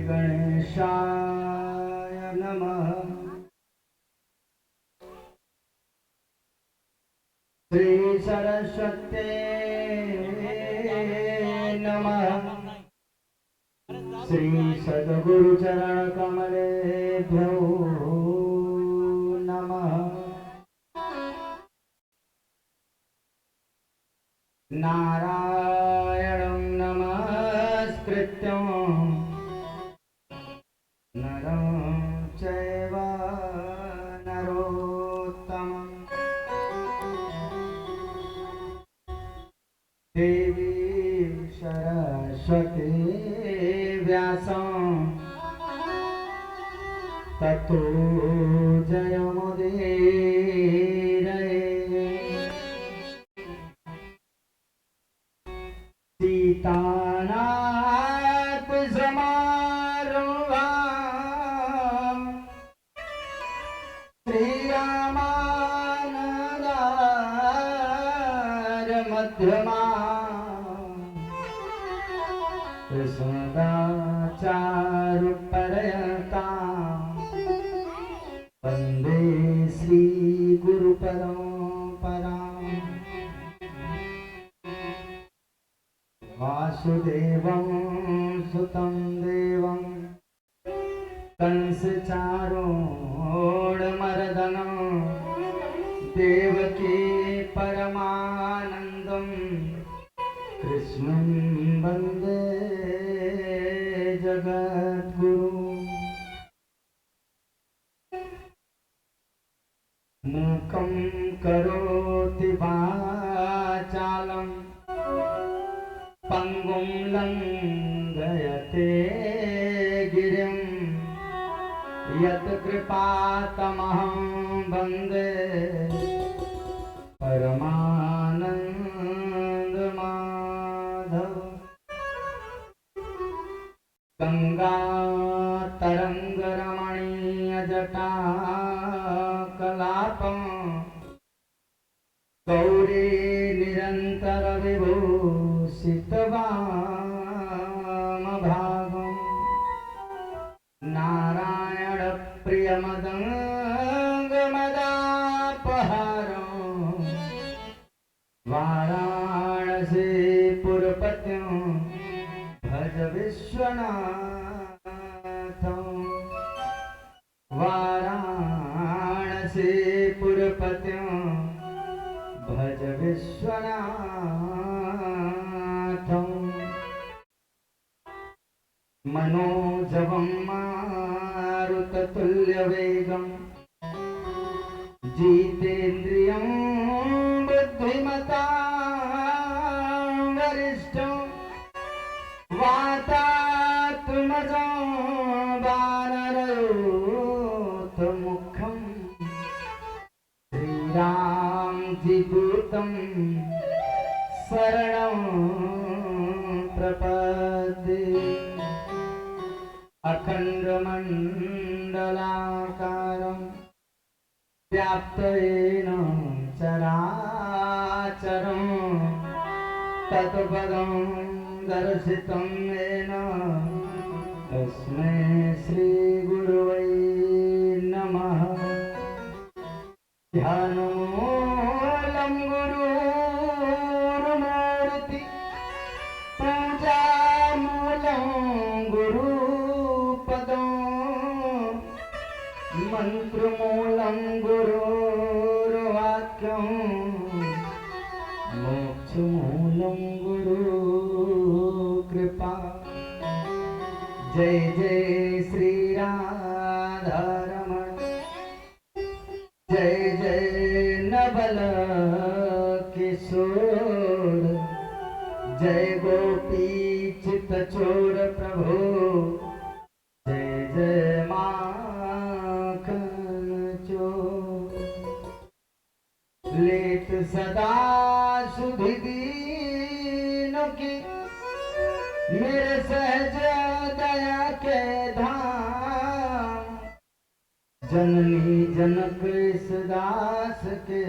गणेशाय नमः। श्री सरस्वत्यै नमः। श्री सद्गुरुचरण कमलेभ्यो नमः। नारायणं नमस्कृत्यं नरं चैव नरोत्तमं। देवी सरस्वती व्यासं ततो जयमुदीरये। सीतानाथ समारंभां श्रीरामानंदार मध्यमां कृष्णदाचार्यपर्यन्तां वन्दे श्रीगुरुपरम्पराम्। वासुदेवं सुतं देवं कंसचारूढमर्दनं देवकी परमानन्दं कृष्णं वन्दे जगद्गुरुम्। मूकं करोति वाचालं पंगुं लंघयते गिरिं यत्कृपातमहं वन्दे परमानन्दमाधव। गङ्गातरङ्गरमणीयजटाकलापं गौरी निरन्तरविभूषितवामभागं नारायण प्रियमदङ्गमदापहारं वाराणसीपुरपतिं भज विश्वनाथं। वाराणसीपुरपतिं भज विश्वनाथं। मनोजवं मारुततुल्यवेगं जितेन्द्रियं बुद्धिमतां वरिष्ठं वातात्मजं वानरयूथमुखं श्रीरामजीदूतं शरणं प्रपद्ये। अखण्डमण्डलाकारं व्याप्तेन चराचरं तत्पदं दर्शितं येन तस्मै श्रीगुरुवे नमः। ध्यानमूलं गुरुर्मूर्ति पूजामूलं गुरुपदं मन्त्रमूलं गुरुर्वाक्यं मोक्षमूलं गुरुकृपा। जय जय श्री राधारमण जय जय नवल किशोर जय गोपी चित चोर प्रभु जय जय माखन चोर। लेत सदा सुधि दीनों की मेरे सहज दया के धाम। जननी जनक इस दास के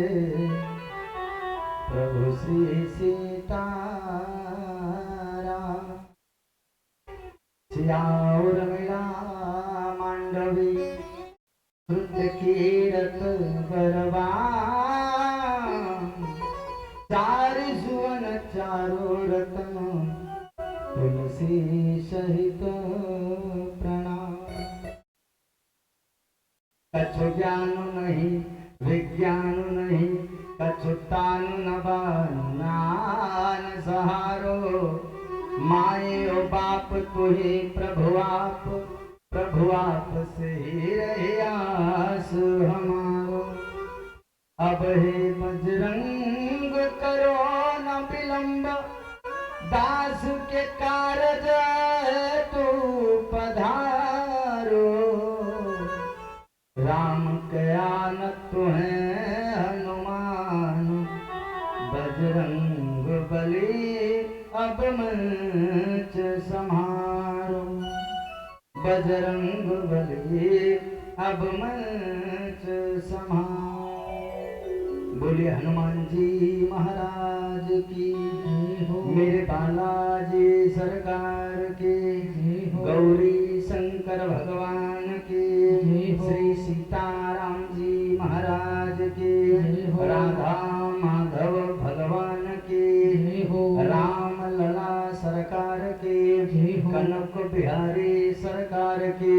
प्रभु श्री सीताराम। सियावर मिला प्रणाम। कछु ज्ञान नहीं विज्ञान नहीं, कछु तान न बान सहारो। माए ओ बाप तुही प्रभु आप से ही रहे आस हमारो। अब हे बजरंग करो न विलंब, दास के कारज तू पधारो। राम कयान तुम्हें हनुमान, बजरंग बली अब मंच संहारो। बजरंग बली अब मंच संहारो। बोलिए हनुमान जी महाराज की, मेरे बालाजी सरकार की, गौरी शंकर भगवान की, श्री सीताराम जी महाराज की, राधा माधव भगवान की, राम लला सरकार की, कनक बिहारी सरकार की,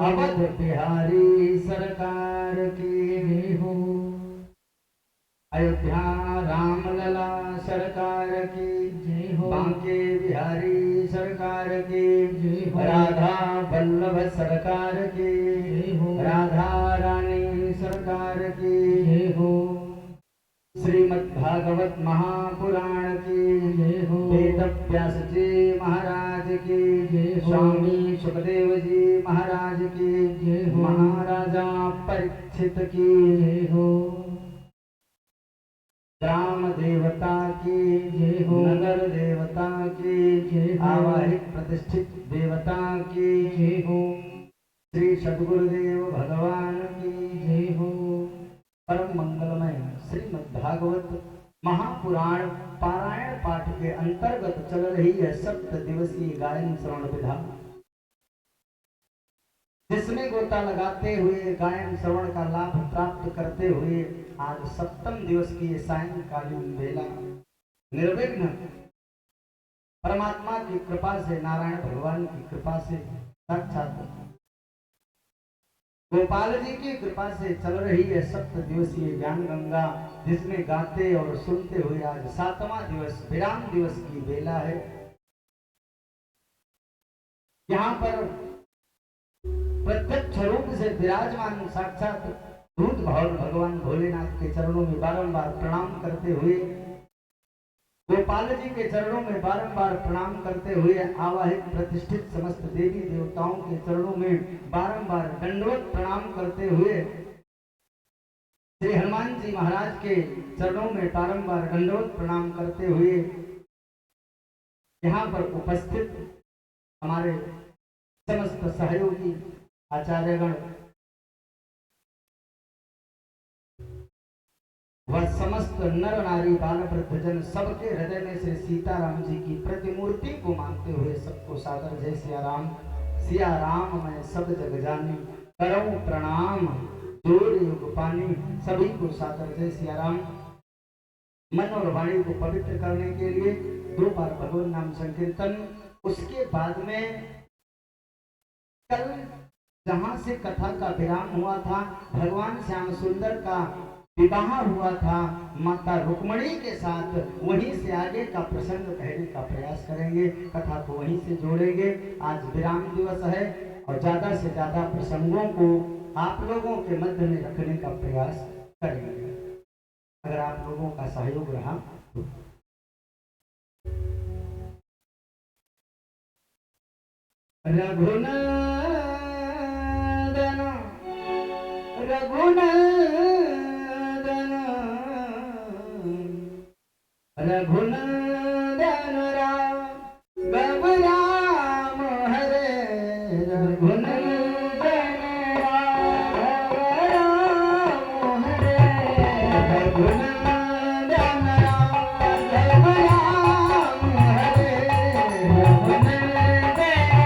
अवध बिहारी सरकार की। अयोध्या राम लला सरकार की, बांके बिहारी सरकार की, राधा वल्लभ सरकार की, राधा रानी सरकार की, श्रीमद् भागवत महापुराण की, वेद व्यास जी महाराज की, स्वामी सुखदेव जी महाराज की, महाराजा परीक्षित की, ग्राम देवता की, नगर देवता की, आवाहित प्रतिष्ठित देवता की, श्री सद्गुरुदेव भगवान की। परम मंगलमय श्रीमद् भागवत महापुराण पारायण पाठ के अंतर्गत चल रही है 7 दिवसीय गायन श्रवण विधा, जिसमें गोता लगाते हुए गायन श्रवण का लाभ प्राप्त करते हुए आज 7वें दिवस की सायंकालीन बेला निर्विघ्न परमात्मा की कृपा से, नारायण भगवान की कृपा से, साक्षात गोपाल जी की कृपा से चल रही है 7 दिवसीय ज्ञान गंगा, जिसमें गाते और सुनते हुए आज 7वां दिवस विराम दिवस की बेला है। यहाँ पर प्रत्यक्ष रूप से विराजमान साक्षात भूत भवन भगवान भोलेनाथ के चरणों में बारंबार प्रणाम करते हुए, गोपाल जी के चरणों में बारंबार प्रणाम करते हुए, आवाहित प्रतिष्ठित समस्त देवी देवताओं के चरणों में बारंबार दंडवत प्रणाम करते हुए, श्री हनुमान जी महाराज के चरणों में बारंबार दंडवत प्रणाम करते हुए, यहाँ पर उपस्थित हमारे समस्त सहयोगी आचार्यगण वह समस्त नर नारी बाल वृद्ध जन सबके हृदय में श्री सीताराम जी की प्रतिमूर्ति को मानते हुए सबको सादर जय सिया राम मैं सब जग जानी, करऊं प्रणाम जोड़ युग पानी। सभी को सादर जय सिया राम। मन और वाणी को पवित्र करने के लिए 2 बार भगवान नाम संकीर्तन, उसके बाद में कल जहां से कथा का विराम हुआ था, भगवान श्याम सुंदर का विवाह हुआ था माता रुक्मणी के साथ, वहीं से आगे का प्रसंग कहने का प्रयास करेंगे, कथा को वहीं से जोड़ेंगे। आज विराम दिवस है और ज्यादा से ज्यादा प्रसंगों को आप लोगों के मध्य में रखने का प्रयास करेंगे, अगर आप लोगों का सहयोग रहा तो। रघुनंदन रघुनंदन राम राम हरे, रघुनंदन राम हरे, रघुनंदन राम हरे, रघुनंदन हरे।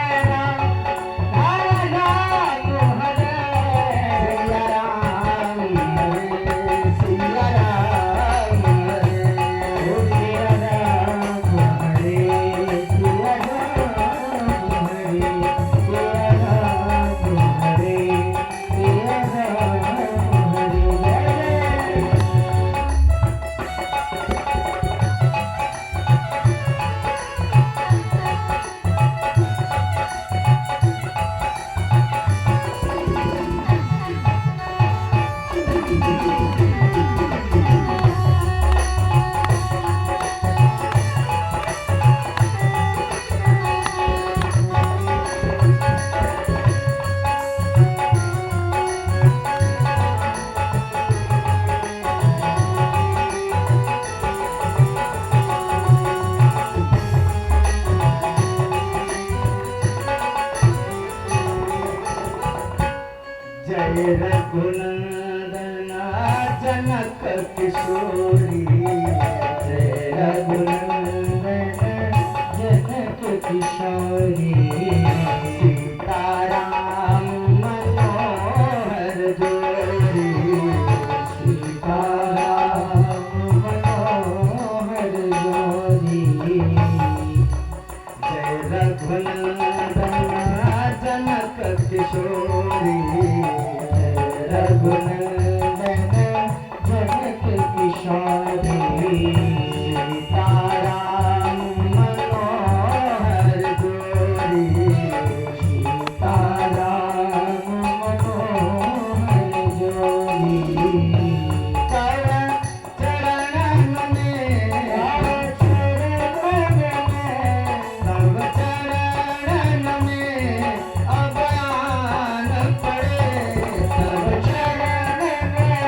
जय रघुनंदन जनक किशोरी, जय रघुनंदन जनक किशोरी, सीताराम मनोहर जोरी, सीताराम मनोहर जोरी, जय रघुनंदन जनक किशोरी, जय रघुनंदन जनक किशोरी, सीताराम मनोहर जोरी, सीताराम मनोहर जोरी, पवन चरणन में सब चरणन में अबयान पड़े, सब चरणन में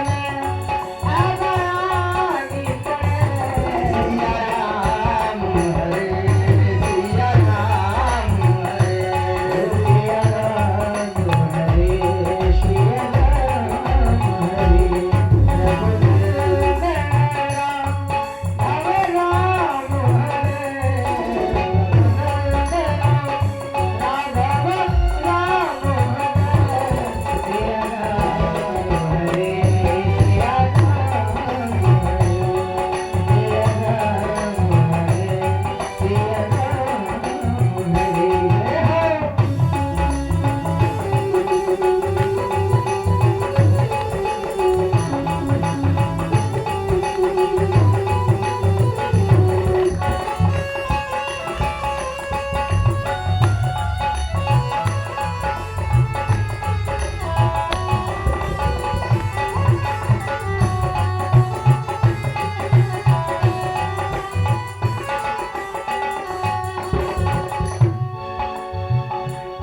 अबयान पड़े, सिया राम हरे, सिया राम हरे, सिया राम हरे, सिया राम हरे, रघुनंदन राम राम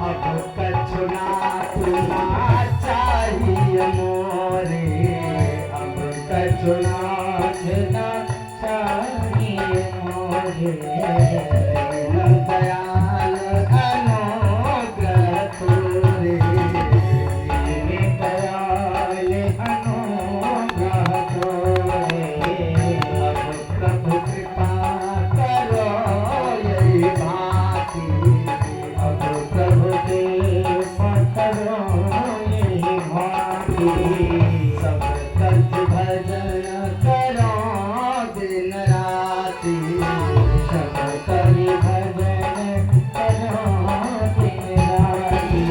अब कछु ना चाहिए मोरे, अब कछु ना चाहिए मोरे, दयाल अनुग्रह तोरे, दयाल अनुग्रह तोरे, अब प्रभु कृपा करो यही भांति, अब प्रभु कृपा करो यही भांति, सब कच भजन करो दिन राति, सब कवि भजन करो दिन राति,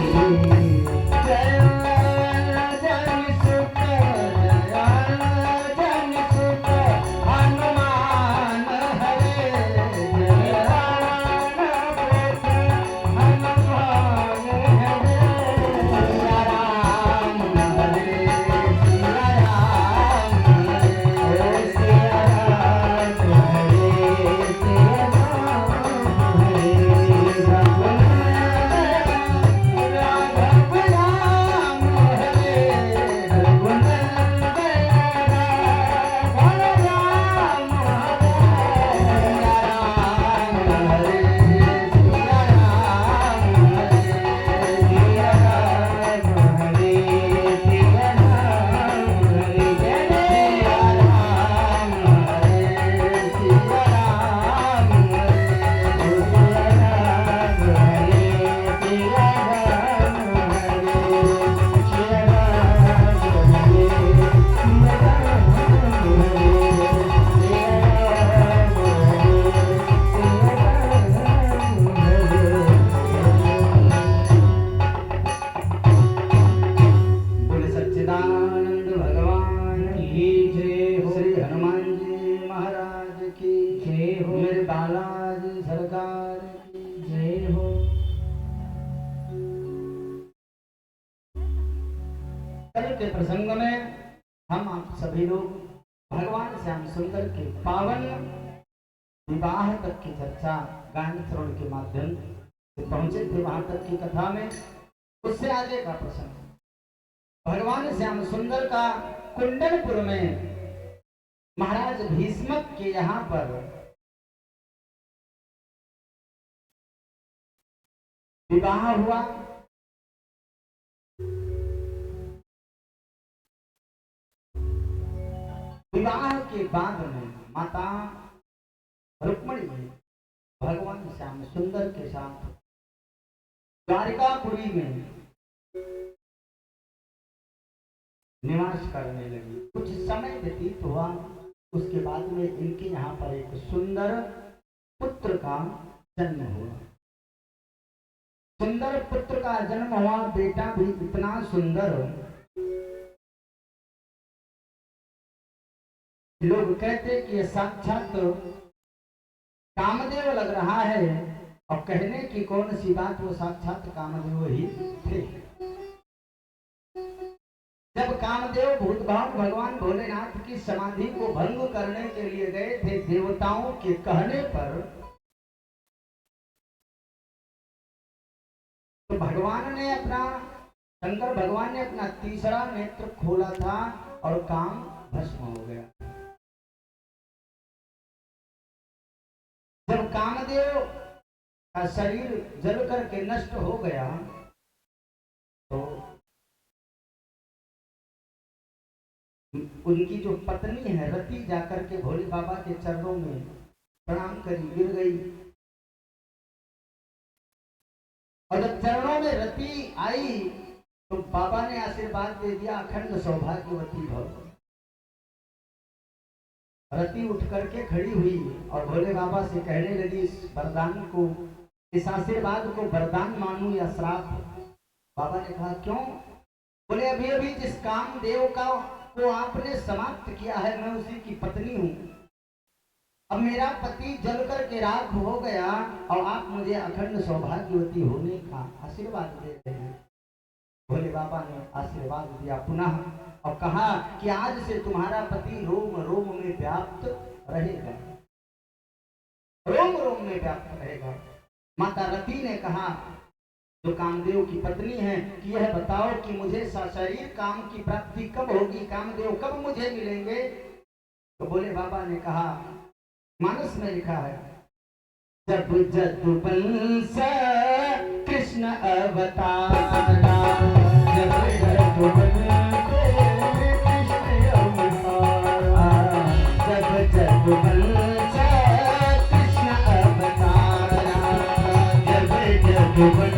जय जन सुख जय जन सुख हनुमान हरे, जय राम पुत्र हनुमान हरे, सिया राम हरे, सिया राम हरे, सिया राम हरे, सिया राम हरे, राघव राम हरे, रघुनंदन राघव राम हरे, सिया राम हरे, सिया राम हरे, सिया राम हरे, सिया राम हरे, जय सिया राम हरे, सिया राम हरे, सिया राम हरे, सिया राम हरे, सिया राम बोले सच्चिदानंद भगवान की जय हो, श्री हनुमान जी महाराज की जय हो, मेरे बालाजी सरकार की जय हो। कल के प्रसंग में हम आप सभी लोग भगवान श्याम सुंदर के पावन विवाह तक की चर्चा गान श्रवण के माध्यम से पहुंचे थे, वहां तक की कथा में। उससे आगे का प्रसंग भगवान श्याम सुंदर का कुंडलपुर में महाराज भीष्मक के यहाँ पर विवाह हुआ। विवाह के बाद में माता रुक्मणी भगवान श्याम सुंदर के साथ द्वारिकापुरी में निवास करने लगी। कुछ समय व्यतीत हुआ, उसके बाद में इनके यहाँ पर एक सुंदर पुत्र का जन्म हुआ। सुंदर पुत्र का जन्म हुआ, बेटा भी इतना सुंदर, लोग कहते कि ये साक्षात कामदेव लग रहा है, और कहने की कौन सी बात, वो साक्षात कामदेव ही थे। जब कामदेव भूतभावन भगवान भोलेनाथ की समाधि को भंग करने के लिए गए थे देवताओं के कहने पर, तो भगवान ने अपना शंकर भगवान ने अपना तीसरा नेत्र खोला था और काम भस्म हो गया। जब कामदेव का शरीर जल करके नष्ट हो गया तो उनकी जो पत्नी है रति जाकर के भोले बाबा के चरणों में प्रणाम करी, गिर गई। और जब चरणों में रति आई तो बाबा ने आशीर्वाद दे दिया, अखंड सौभाग्यवती भव। रति उठ करके खड़ी हुई और भोले बाबा से कहने लगी, इस वरदान को, इस आशीर्वाद को वरदान मानूं या श्राप? बाबा ने कहा क्यों? बोले अभी अभी जिस कामदेव का को आपने समाप्त किया है, मैं उसी की पत्नी हूं। अब मेरा पति जल करके राख हो गया और आप मुझे अखंड सौभाग्यवती होने का आशीर्वाद दे रहे हैं। भोले बाबा ने आशीर्वाद दिया पुनः और कहा कि आज से तुम्हारा पति रोम रोम में व्याप्त रहेगा, रोम रोम में व्याप्त रहेगा। माता रति ने कहा जो कामदेव की पत्नी है कि यह बताओ कि मुझे सशरीर काम की प्राप्ति कब होगी, कामदेव कब मुझे मिलेंगे? तो भोले बाबा ने कहा, मानस में लिखा है, जब जदुवंश कृष्ण अवतारा, जब जदुवंश कृष्ण अवतारा, जब जदुवंश कृष्ण अवतारा, जब जदुवंश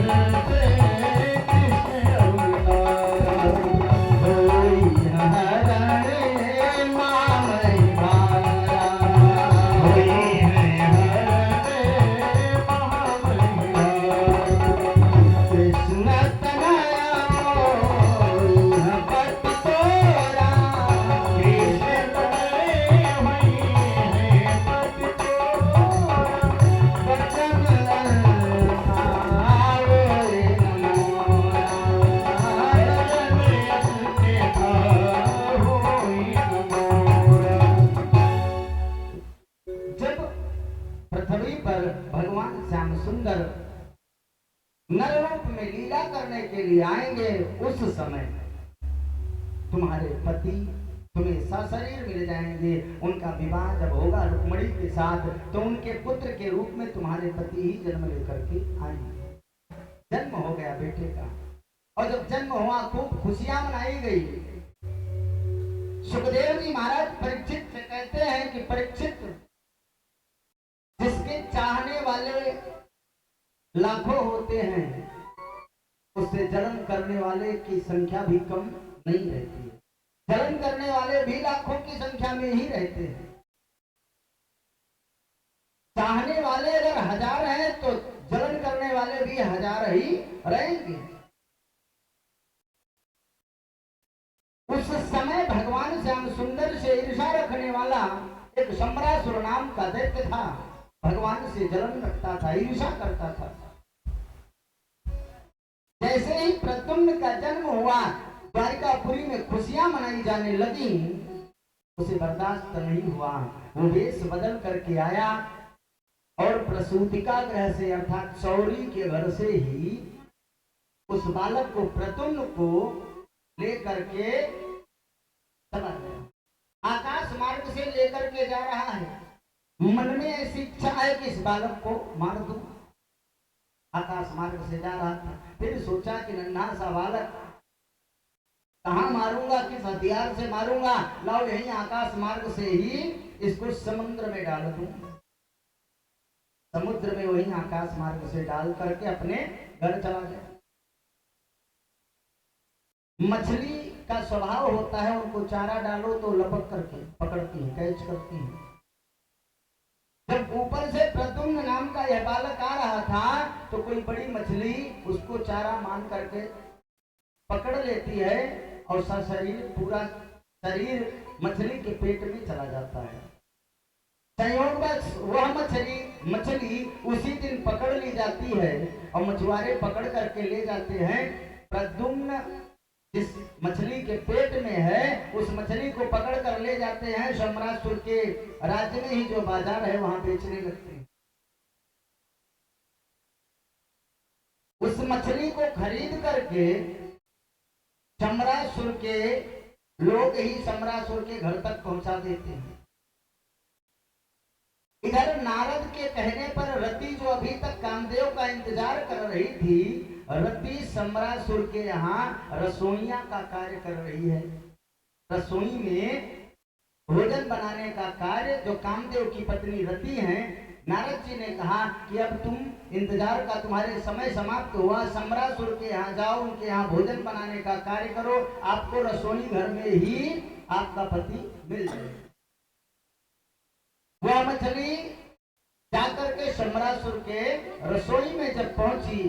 नर रूप में लीला करने के लिए आएंगे, उस समय तुम्हारे पति तुम्हें सशरीर मिल जाएंगे। उनका विवाह जब होगा रुक्मणी के साथ तो उनके पुत्र के रूप में तुम्हारे पति ही जन्म लेकर के आएंगे। जन्म हो गया बेटे का, और जब जन्म हुआ खूब खुशियां मनाई गई। सुखदेव जी महाराज परीक्षित से कहते हैं कि परीक्षित, जिसके चाहने वाले लाखों होते हैं उससे जलन करने वाले की संख्या भी कम नहीं रहती है। जलन करने वाले भी लाखों की संख्या में ही रहते हैं। चाहने वाले अगर 1000 हैं तो जलन करने वाले भी 1000 ही रहेंगे। उस समय भगवान श्याम सुंदर से ईर्षा रखने वाला एक शंबरासुर नाम का दैत्य था। भगवान से जलन रखता था, ईर्षा करता था। जैसे ही प्रद्युम्न का जन्म हुआ, द्वारिकापुरी में खुशियां मनाई जाने लगी, उसे बर्दाश्त नहीं हुआ। वो वेश बदल करके आया और प्रसूतिका गृह से अर्थात चौरी के घर से ही उस बालक को, प्रद्युम्न को लेकर के चला गया। आकाश मार्ग से लेकर के जा रहा है। मन में ऐसी इच्छा है कि इस बालक को मार दूं। आकाश मार्ग से जा रहा था, फिर सोचा कि नन्हा सा बालक कहाँ मारूंगा, किस हथियार से मारूंगा, लाओ यही आकाश मार्ग से ही इसको समुद्र में डाल दूं। समुद्र में वही आकाश मार्ग से डाल करके अपने घर चला गया। मछली का स्वभाव होता है, उनको चारा डालो तो लपक करके पकड़ती है, कैच करती है। जब ऊपर से प्रद्युम्न नाम का यह बालक आ रहा था तो कोई बड़ी मछली उसको चारा मान करके पकड़ लेती है और पूरा शरीर मछली के पेट में चला जाता है। संयोगवश वह मछली उसी दिन पकड़ ली जाती है और मछुआरे पकड़ करके ले जाते हैं। प्रद्युम्न जिस मछली के पेट में है उस मछली को पकड़ कर ले जाते हैं, सम्राटसुर के राज्य में ही जो बाजार है वहां बेचने लगते हैं। उस मछली को खरीद करके सम्राटसुर के लोग ही सम्राटसुर के घर तक पहुंचा देते हैं। इधर नारद के कहने पर रति जो अभी तक कामदेव का इंतजार कर रही थी, रति सम्राटसुर के यहाँ रसोइया का कार्य कर रही है। रसोई में भोजन बनाने का कार्य जो कामदेव की पत्नी रति हैं। नारद जी ने कहा कि अब तुम इंतजार का तुम्हारे समय समाप्त हुआ, सम्राटसुर के यहाँ जाओ, उनके यहाँ भोजन बनाने का कार्य करो, आपको रसोई घर में ही आपका पति मिल जाए। वह मछली जाकर के सम्राटसुर के रसोई में जब पहुंची,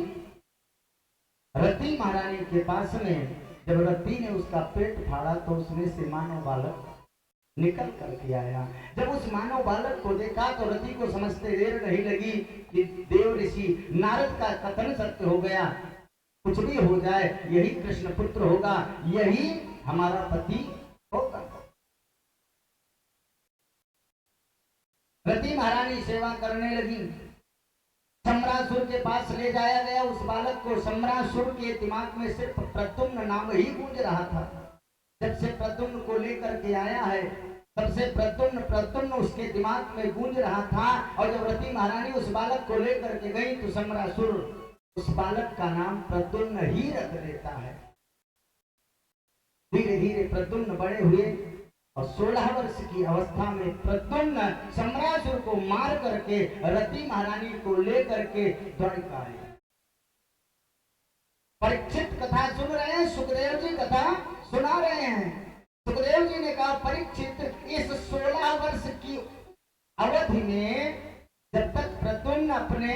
रति महारानी के पास में, जब रति ने उसका पेट फाड़ा तो उसमें से मानव बालक निकल करके आया। जब उस मानव बालक को देखा तो रति को समझते देर नहीं लगी कि देव ऋषि नारद का कथन सत्य हो गया, कुछ भी हो जाए यही कृष्ण पुत्र होगा, यही हमारा पति होगा। रति महारानी सेवा करने लगी। सम्राटसुर के पास ले जाया गया उस बालक को। सम्राटसुर के दिमाग में सिर्फ प्रद्युम्न नाम ही गूंज रहा था। जब से प्रद्युम्न को लेकर के आया है तब से प्रद्युम्न उसके दिमाग में गूंज रहा था। और जब रति महारानी उस बालक को लेकर के गई तो सम्राटसुर उस बालक का नाम प्रद्युम्न ही रख देता है। धीरे धीरे प्रद्युम्न बड़े हुए और 16 वर्ष की अवस्था में प्रद्युम्न सम्राटसुर को मार करके रति महारानी को लेकर के द्वारिका आए। परीक्षित कथा सुन रहे हैं, सुखदेव जी कथा सुना रहे हैं। सुखदेव जी ने कहा, परीक्षित इस 16 वर्ष की अवधि में जब तक प्रद्युम्न अपने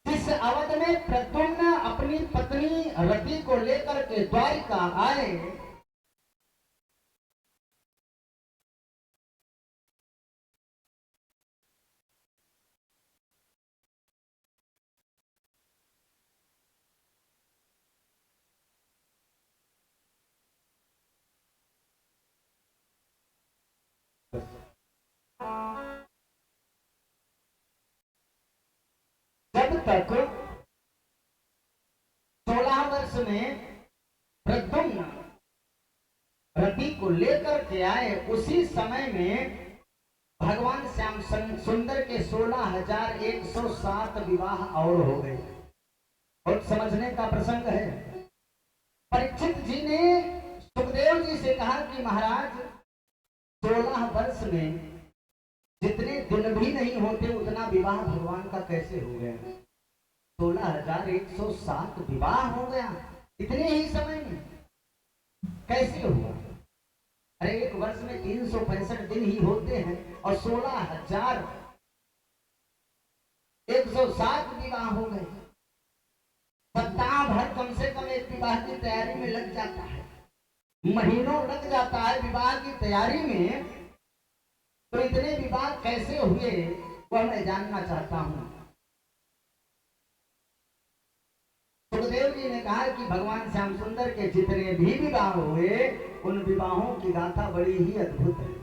इस अवध में प्रद्युम्न अपनी पत्नी रति को लेकर के द्वारिका आए, जब तक 16 वर्ष में प्रद्युम्न रति को लेकर के आए, उसी समय में भगवान श्याम सुंदर के 16,107 विवाह और हो गए। और समझने का प्रसंग है। परीक्षित जी ने सुखदेव जी से कहा कि महाराज 16 वर्ष में जितने दिन भी नहीं होते उतना विवाह भगवान का कैसे हो गया? 16,107 विवाह हो गया इतने ही समय में, कैसे हुआ? अरे एक वर्ष में 365 दिन ही होते हैं और 16,107 विवाह हो गए। सप्ताह भर कम से कम एक विवाह की तैयारी में लग जाता है, महीनों लग जाता है विवाह की तैयारी में। तो इतने विवाह कैसे हुए वह मैं जानना चाहता हूं। सुखदेव जी ने कहा कि भगवान श्याम सुंदर के जितने भी विवाह हुए उन विवाहों की गाथा बड़ी ही अद्भुत है।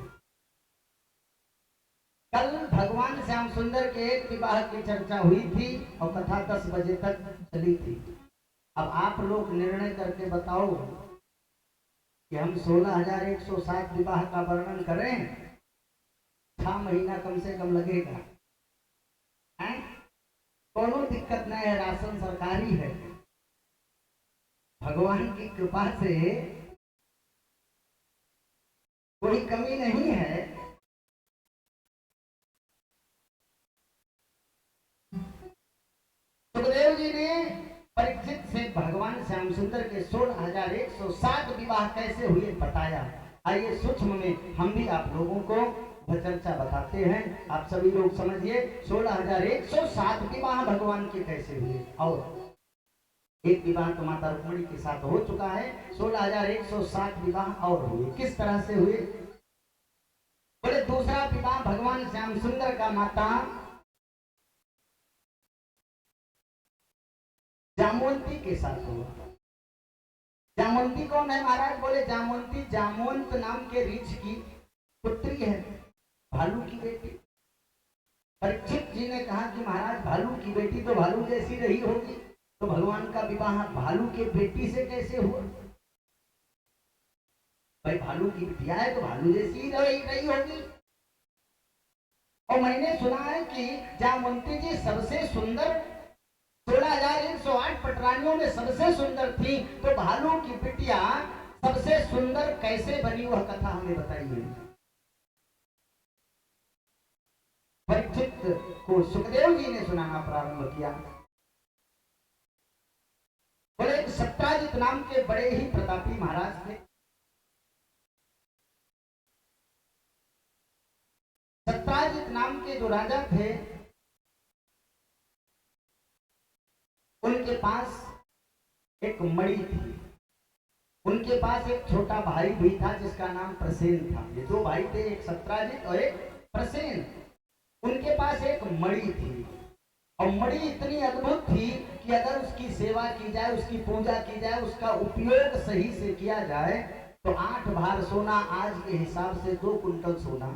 कल भगवान श्याम सुंदर के एक विवाह की चर्चा हुई थी और कथा 10 बजे तक चली थी। अब आप लोग निर्णय करके बताओ कि हम 16,107 विवाह का वर्णन करें, 6 महीना कम से कम लगेगा। कोनो दिक्कत नहीं है, राशन सरकारी है। भगवान की कृपा से कोई कमी नहीं है। सुखदेव जी ने परीक्षित से भगवान श्याम सुंदर के 16,107 विवाह कैसे हुए बताया। आइए सूक्ष्म में हम भी आप लोगों को चर्चा बताते हैं, आप सभी लोग समझिए। 16,107 विवाह भगवान के कैसे हुए, और एक विवाह तो माता रुक्मणी के साथ हो चुका है। 16,107 विवाह और हुए, किस तरह से हुए? बोले दूसरा विवाह भगवान श्याम सुंदर का माता जामवंती के साथ हुआ। जामवंती कौन है महाराज? बोले जामवंती जामवंत नाम के ऋषि की पुत्री है, भालू की बेटी। परीक्षित जी ने कहा कि महाराज भालू की बेटी तो भालू जैसी रही होगी, तो भगवान का विवाह भालू के बेटी से कैसे हुआ? भाई भालू की बिटिया है तो भालू जैसी ही रही होगी। और मैंने सुना है कि जामवंती जी सबसे सुंदर 16,108 पटरानियों में सबसे सुंदर थी, तो भालू की बिटिया सबसे सुंदर कैसे बनी, वह कथा हमें बताइए। परीक्षित को सुखदेव जी ने सुनाना प्रारंभ किया। बोले एक सत्याजित नाम के बड़े ही प्रतापी महाराज थे। सत्याजित नाम के जो राजा थे, उनके पास एक मणि थी। उनके पास एक छोटा भाई भी था जिसका नाम प्रसेन था। ये दो भाई थे, एक सत्याजित और एक प्रसेन। उनके पास एक मणि थी, और मणि इतनी अद्भुत थी कि अगर उसकी सेवा की जाए, उसकी पूजा की जाए, उसका उपयोग सही से किया जाए, तो 8 भार सोना, आज के हिसाब से 2 कुंटल सोना,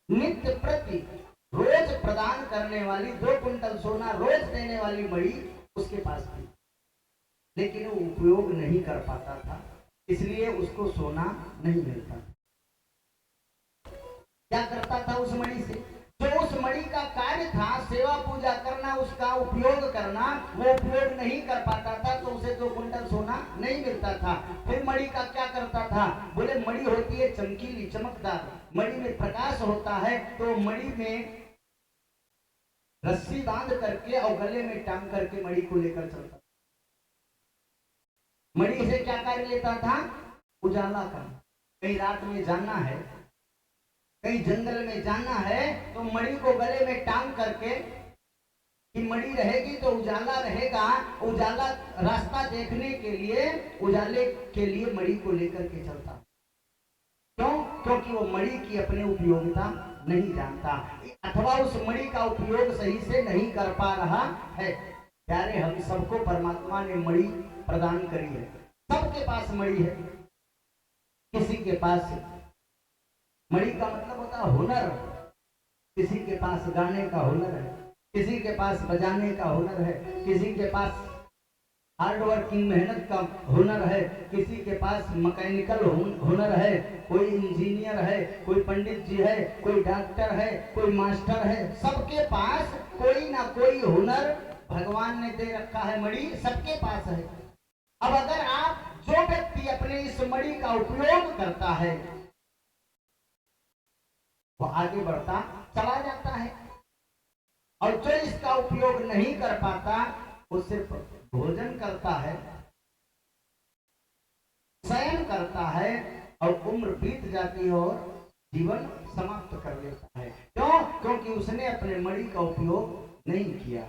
नित्य प्रति रोज प्रदान करने वाली 2 कुंटल सोना रोज देने वाली मणि उसके पास थी। लेकिन वो उपयोग नहीं कर पाता था, इसलिए उसको सोना नहीं मिलता। क्या करता था उस मणि से? जो उस मणि का कार्य था सेवा पूजा करना, उसका उपयोग करना, वो उपयोग नहीं कर पाता था, तो उसे 2 कुंटल सोना नहीं मिलता था। फिर मणि का क्या करता था? बोले मणि होती है चमकीली, चमकदार, मणि में प्रकाश होता है, तो मणि में रस्सी बांध करके और गले में टांग करके मणि को लेकर चलता। मणि से क्या कार्य लेता था? उजाला का। कहीं रात में जाना है, कहीं जंगल में जाना है, तो मणि को गले में टांग करके, कि मणि रहेगी तो उजाला रहेगा, उजाला रास्ता देखने के लिए, उजाले के लिए मणि को लेकर के चलता। क्यों? क्योंकि वो मणि की अपनी उपयोगिता नहीं जानता, अथवा उस मणि का उपयोग सही से नहीं कर पा रहा है। प्यारे, हम सबको परमात्मा ने मणि प्रदान करी है, सबके पास मणि है। किसी के पास मणि का मतलब होता है हुनर, किसी के पास गाने का हुनर है, किसी के पास बजाने का हुनर है, किसी के पास हार्ड वर्किंग मेहनत का हुनर है, किसी के पास मैकेनिकल हुनर है, कोई इंजीनियर है, कोई पंडित जी है, कोई डॉक्टर है, कोई मास्टर है। सबके पास कोई ना कोई हुनर भगवान ने दे रखा है, मणि सबके पास है। अब अगर आप, जो व्यक्ति अपने इस मणि का उपयोग करता है, वो आगे बढ़ता चला जाता है, और जो इसका उपयोग नहीं कर पाता, वो सिर्फ भोजन करता है, शयन करता है, और उम्र बीत जाती है और जीवन समाप्त कर लेता है। क्यों? क्योंकि उसने अपने मणि का उपयोग नहीं किया।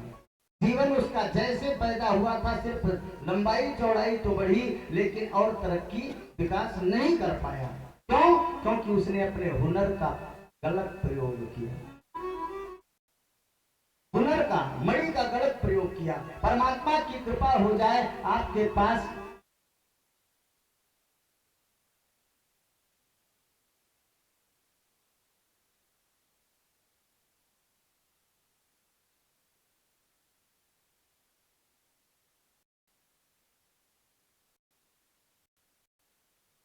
जीवन उसका जैसे पैदा हुआ था, सिर्फ लंबाई चौड़ाई तो बढ़ी, लेकिन और तरक्की विकास नहीं कर पाया। क्यों? क्योंकि उसने अपने हुनर का गलत प्रयोग किया, हुनर का, मणि का गलत प्रयोग किया। परमात्मा की कृपा हो जाए आपके पास,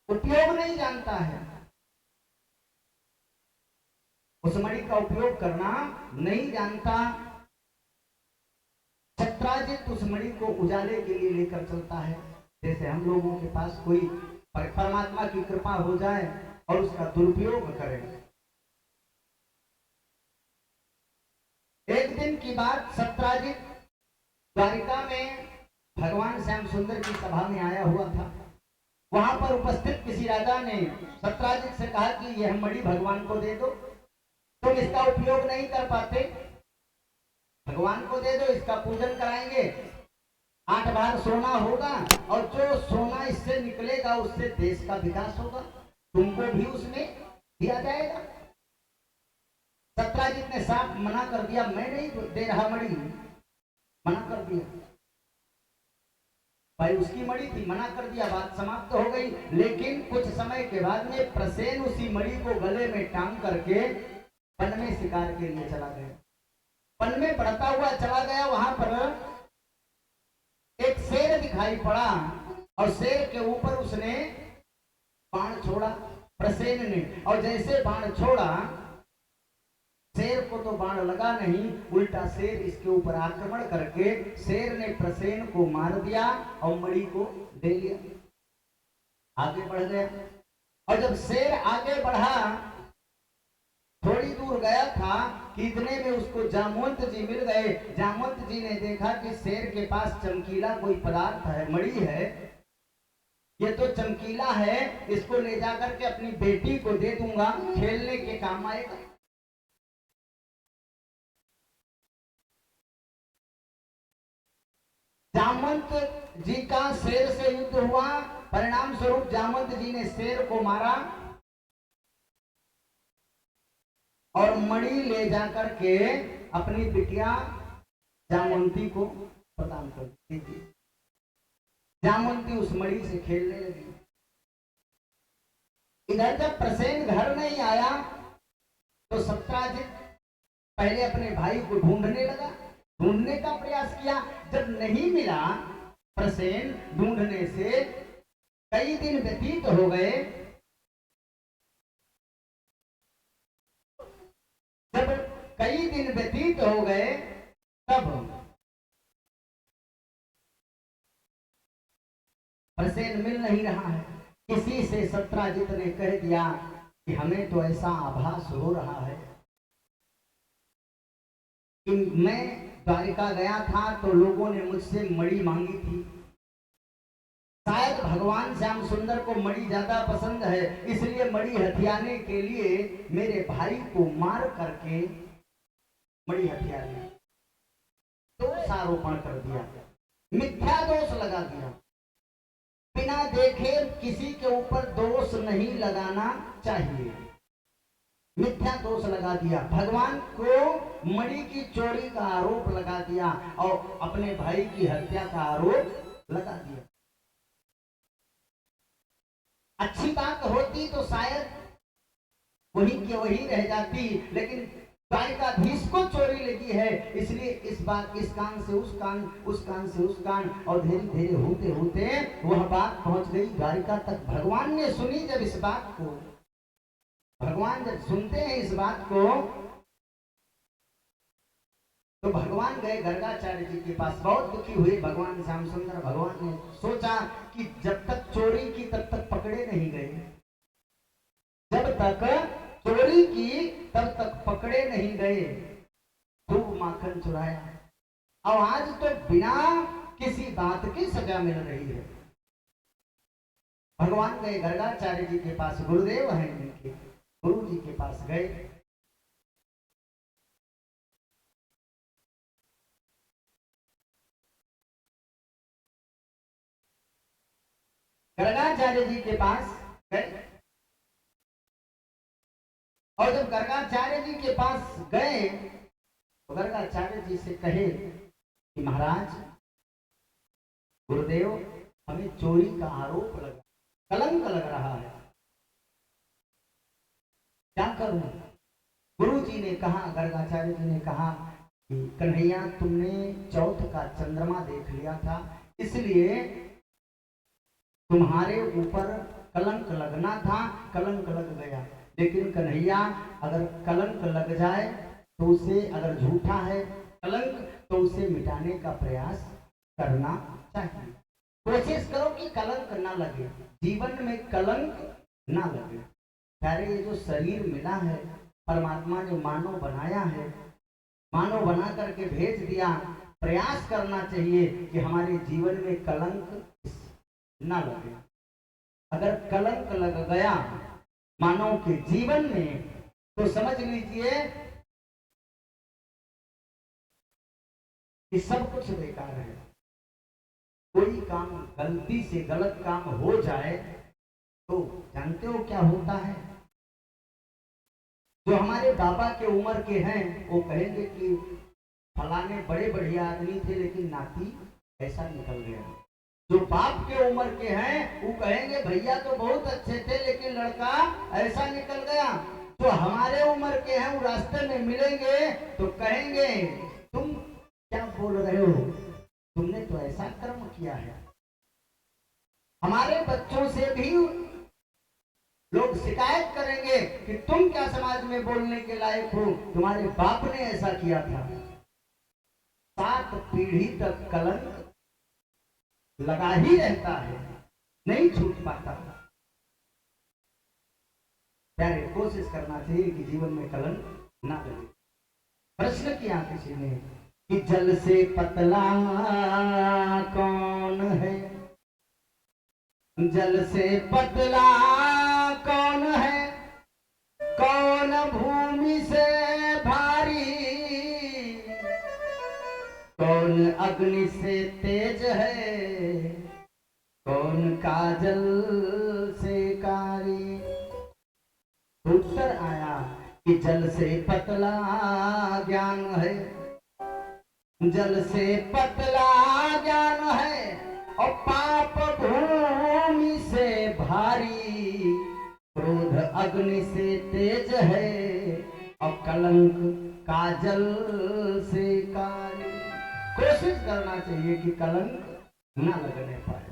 उपयोग नहीं जानता है, उस मणि का उपयोग करना नहीं जानता, सत्राजित उस मणि को उजाले के लिए लेकर चलता है। जैसे हम लोगों के पास कोई परमात्मा की कृपा हो जाए और उसका दुरुपयोग करें। एक दिन की बात, सत्राजित द्वारिका में भगवान श्याम सुंदर की सभा में आया हुआ था। वहां पर उपस्थित किसी राजा ने सत्राजित से कहा कि यह मणि भगवान को दे दो, तुम इसका उपयोग नहीं कर पाते, भगवान को दे दो, इसका पूजन कराएंगे, 8 बार सोना होगा और जो सोना इससे निकलेगा उससे देश का विकास होगा, तुमको भी उसमें दिया जाएगा। सत्राजित ने साफ मना कर दिया, मैं नहीं दे रहा मणि, मना कर दिया। भाई उसकी मणि थी, मना कर दिया, बात समाप्त हो गई। लेकिन कुछ समय के बाद में प्रसेन उसी मणि को गले में टांग करके वन में शिकार के लिए चला गया। वन में बढ़ता हुआ चला गया, वहां पर एक शेर दिखाई पड़ा और शेर के ऊपर उसने बाण छोड़ा प्रसेन ने, और जैसे बाण छोड़ा शेर को तो बाण लगा नहीं, उल्टा शेर इसके ऊपर आक्रमण करके शेर ने प्रसेन को मार दिया और मणि को ले लिया, आगे बढ़ गया। और जब शेर आगे बढ़ा, थोड़ी दूर गया था कि इतने में उसको जामवंत जी मिल गए। जामवंत जी ने देखा कि शेर के पास चमकीला कोई पदार्थ है, मणि है, ये तो चमकीला है, इसको ले जाकर के अपनी बेटी को दे दूंगा, खेलने के काम आएगा। जामवंत जी का शेर से युद्ध हुआ, परिणाम स्वरूप जामवंत जी ने शेर को मारा और मणि ले जाकर के अपनी बिटिया जामवंती को प्रदान कर दी। जामवंती उस मणि से खेलने लगी। इधर जब प्रसेन घर नहीं आया तो सत्राजित पहले अपने भाई को ढूंढने लगा, ढूंढने का प्रयास किया। जब नहीं मिला प्रसेन, ढूंढने से कई दिन व्यतीत हो गए। जब कई दिन व्यतीत हो गए तब प्रसेन मिल नहीं रहा है। किसी से सत्राजित ने कह दिया कि हमें तो ऐसा आभास हो रहा है कि मैं द्वारिका गया था तो लोगों ने मुझसे मणि मांगी थी, शायद भगवान श्याम सुंदर को मणि ज्यादा पसंद है, इसलिए मणि हथियाने के लिए मेरे भाई को मार करके मणि हथिया लिया। दोषारोपण कर दिया, मिथ्या दोष लगा दिया। बिना देखे किसी के ऊपर दोष नहीं लगाना चाहिए, मिथ्या दोष लगा दिया। भगवान को मणि की चोरी का आरोप लगा दिया और अपने भाई की हत्या का आरोप लगा दिया। अच्छी बात होती तो शायद वही के वही रह जाती, लेकिन द्वारिकाधीश को चोरी लगी है, इसलिए इस बात इस कान से उस कान, उस कान से उस कान, और धीरे धीरे होते होते वह बात पहुंच गई द्वारिका तक। भगवान ने सुनी जब इस बात को, भगवान जब सुनते हैं इस बात को तो भगवान गए गर्गाचार्य जी के पास, बहुत दुखी हुए भगवान श्याम सुंदर। भगवान ने सोचा कि जब तक चोरी की तब तक पकड़े नहीं गए, जब तक चोरी की तब तक पकड़े नहीं गए, खूब माखन चुराया, और आज तो बिना किसी बात की सजा मिल रही है। भगवान गए गर्गाचार्य जी के पास, गुरुदेव हैं इनके, गुरु जी के पास गए। गर्गाचार्य जी के पास गए और जब गर्गाचार्य जी के पास गए तो गर्गाचार्य जी से कहे कि महाराज, गुरुदेव, हमें चोरी का आरोप लगा, कलंक लग रहा है, क्या करूं? गुरु जी ने कहा, गर्गाचार्य जी ने कहा कि कन्हैया, तुमने चौथ का चंद्रमा देख लिया था, इसलिए तुम्हारे ऊपर कलंक लगना था, कलंक लग गया। लेकिन कन्हैया, अगर कलंक लग जाए तो उसे, अगर झूठा है कलंक तो उसे मिटाने का प्रयास करना चाहिए। कोशिश करो कि कलंक ना लगे, जीवन में कलंक ना लगे। प्यारे, ये जो शरीर मिला है परमात्मा ने मानव बनाया है, मानव बना करके भेज दिया। प्रयास करना चाहिए कि हमारे जीवन में कलंक ना लगे। अगर कलंक लग गया मानव के जीवन में तो समझ लीजिए कि सब कुछ बेकार है। कोई काम गलती से गलत काम हो जाए तो जानते हो क्या होता है? जो हमारे बाबा के उम्र के हैं वो कहेंगे कि फलाने बड़े बढ़िया आदमी थे लेकिन नाती ऐसा निकल गया। जो बाप के उम्र के हैं वो कहेंगे भैया तो बहुत अच्छे थे लेकिन लड़का ऐसा निकल गया। जो हमारे उम्र के हैं वो रास्ते में मिलेंगे तो कहेंगे तुम क्या बोल रहे हो, तुमने तो ऐसा कर्म किया है। हमारे बच्चों से भी लोग शिकायत करेंगे कि तुम क्या समाज में बोलने के लायक हो, तुम्हारे बाप ने ऐसा किया था। 7 पीढ़ी तक कलंक लगा ही रहता है, नहीं छूट पाता। प्यारे, कोशिश करना चाहिए कि जीवन में कलंक ना लगे। प्रश्न किया किसी ने कि जल से पतला कौन है, जल से पतला कौन है, कौन भूमि से भारी, कौन अग्नि से तेज है, कौन काजल से कारी। उत्तर आया कि जल से पतला ज्ञान है, जल से पतला ज्ञान है, और पाप भूमि से भारी, क्रोध अग्नि से तेज है, और कलंक काजल से कारी। कोशिश करना चाहिए कि कलंक ना लगने पाए,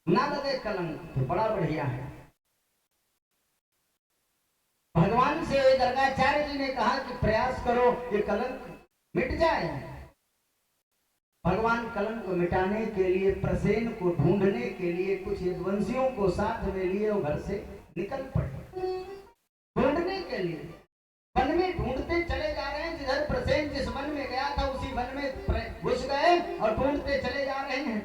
ना लगे कलंक तो बड़ा बढ़िया है। भगवान से दरगाचार्य जी ने कहा कि प्रयास करो ये कलंक मिट जाए। भगवान कलंक को मिटाने के लिए, प्रसेन को ढूंढने के लिए कुछ यदुवंशियों को साथ में लिए और घर से निकल पड़े ढूंढने के लिए। वन में ढूंढते चले जा रहे हैं, जिधर प्रसेन जिस वन में गया था उसी वन में घुस गए और ढूंढते चले जा रहे हैं।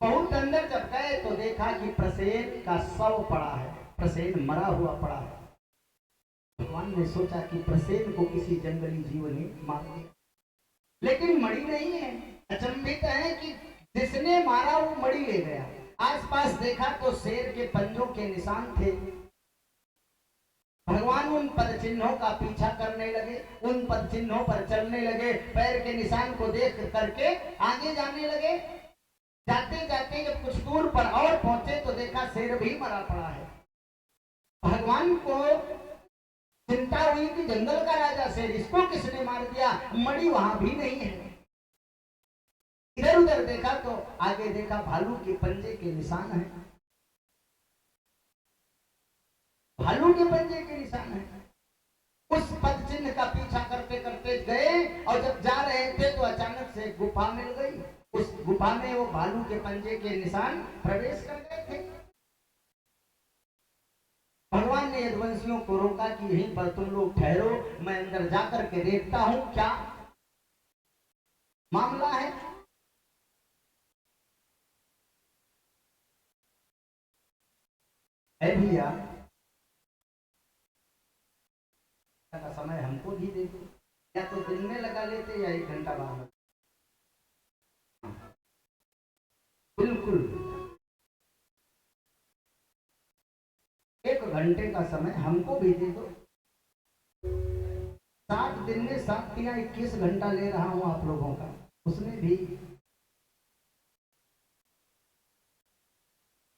बहुत अंदर जब गए तो देखा कि प्रसेन का शव पड़ा है, प्रसेन मरा हुआ पड़ा है। भगवान ने सोचा कि प्रसेन को किसी जंगली जीव ने मार दिया, लेकिन मड़ी नहीं है। अचंभित है कि जिसने मारा वो मड़ी ले गया। आसपास देखा तो शेर के पंजों के निशान थे। भगवान उन पद चिन्हों का पीछा करने लगे, उन पद चिन्हों पर चलने लगे, पैर के निशान को देख करके आगे जाने लगे। जाते जाते जब कुछ दूर पर और पहुंचे तो देखा शेर भी मरा पड़ा है। भगवान को चिंता हुई कि जंगल का राजा शेर, इसको किसने मार दिया, मड़ी वहां भी नहीं है। इधर उधर देखा तो आगे देखा भालू के पंजे के निशान है, भालू के पंजे के निशान है। उस पद चिन्ह का पीछा करते करते गए और जब जा रहे थे तो अचानक से गुफा मिल गई। उस गुफा में वो भालू के पंजे के निशान प्रवेश कर गए थे। भगवान ने यदुवंशियों को रोका कि यहीं पर तुम लोग ठहरो, मैं अंदर जाकर के देखता हूं क्या मामला है। भैया का समय हमको भी दे दो, या तो दिन में लगा लेते या 1 घंटा बाद। बिल्कुल 1 घंटे का समय हमको भी दे दो। 7 दिन में 7 या 21 घंटा ले रहा हूं आप लोगों का, उसमें भी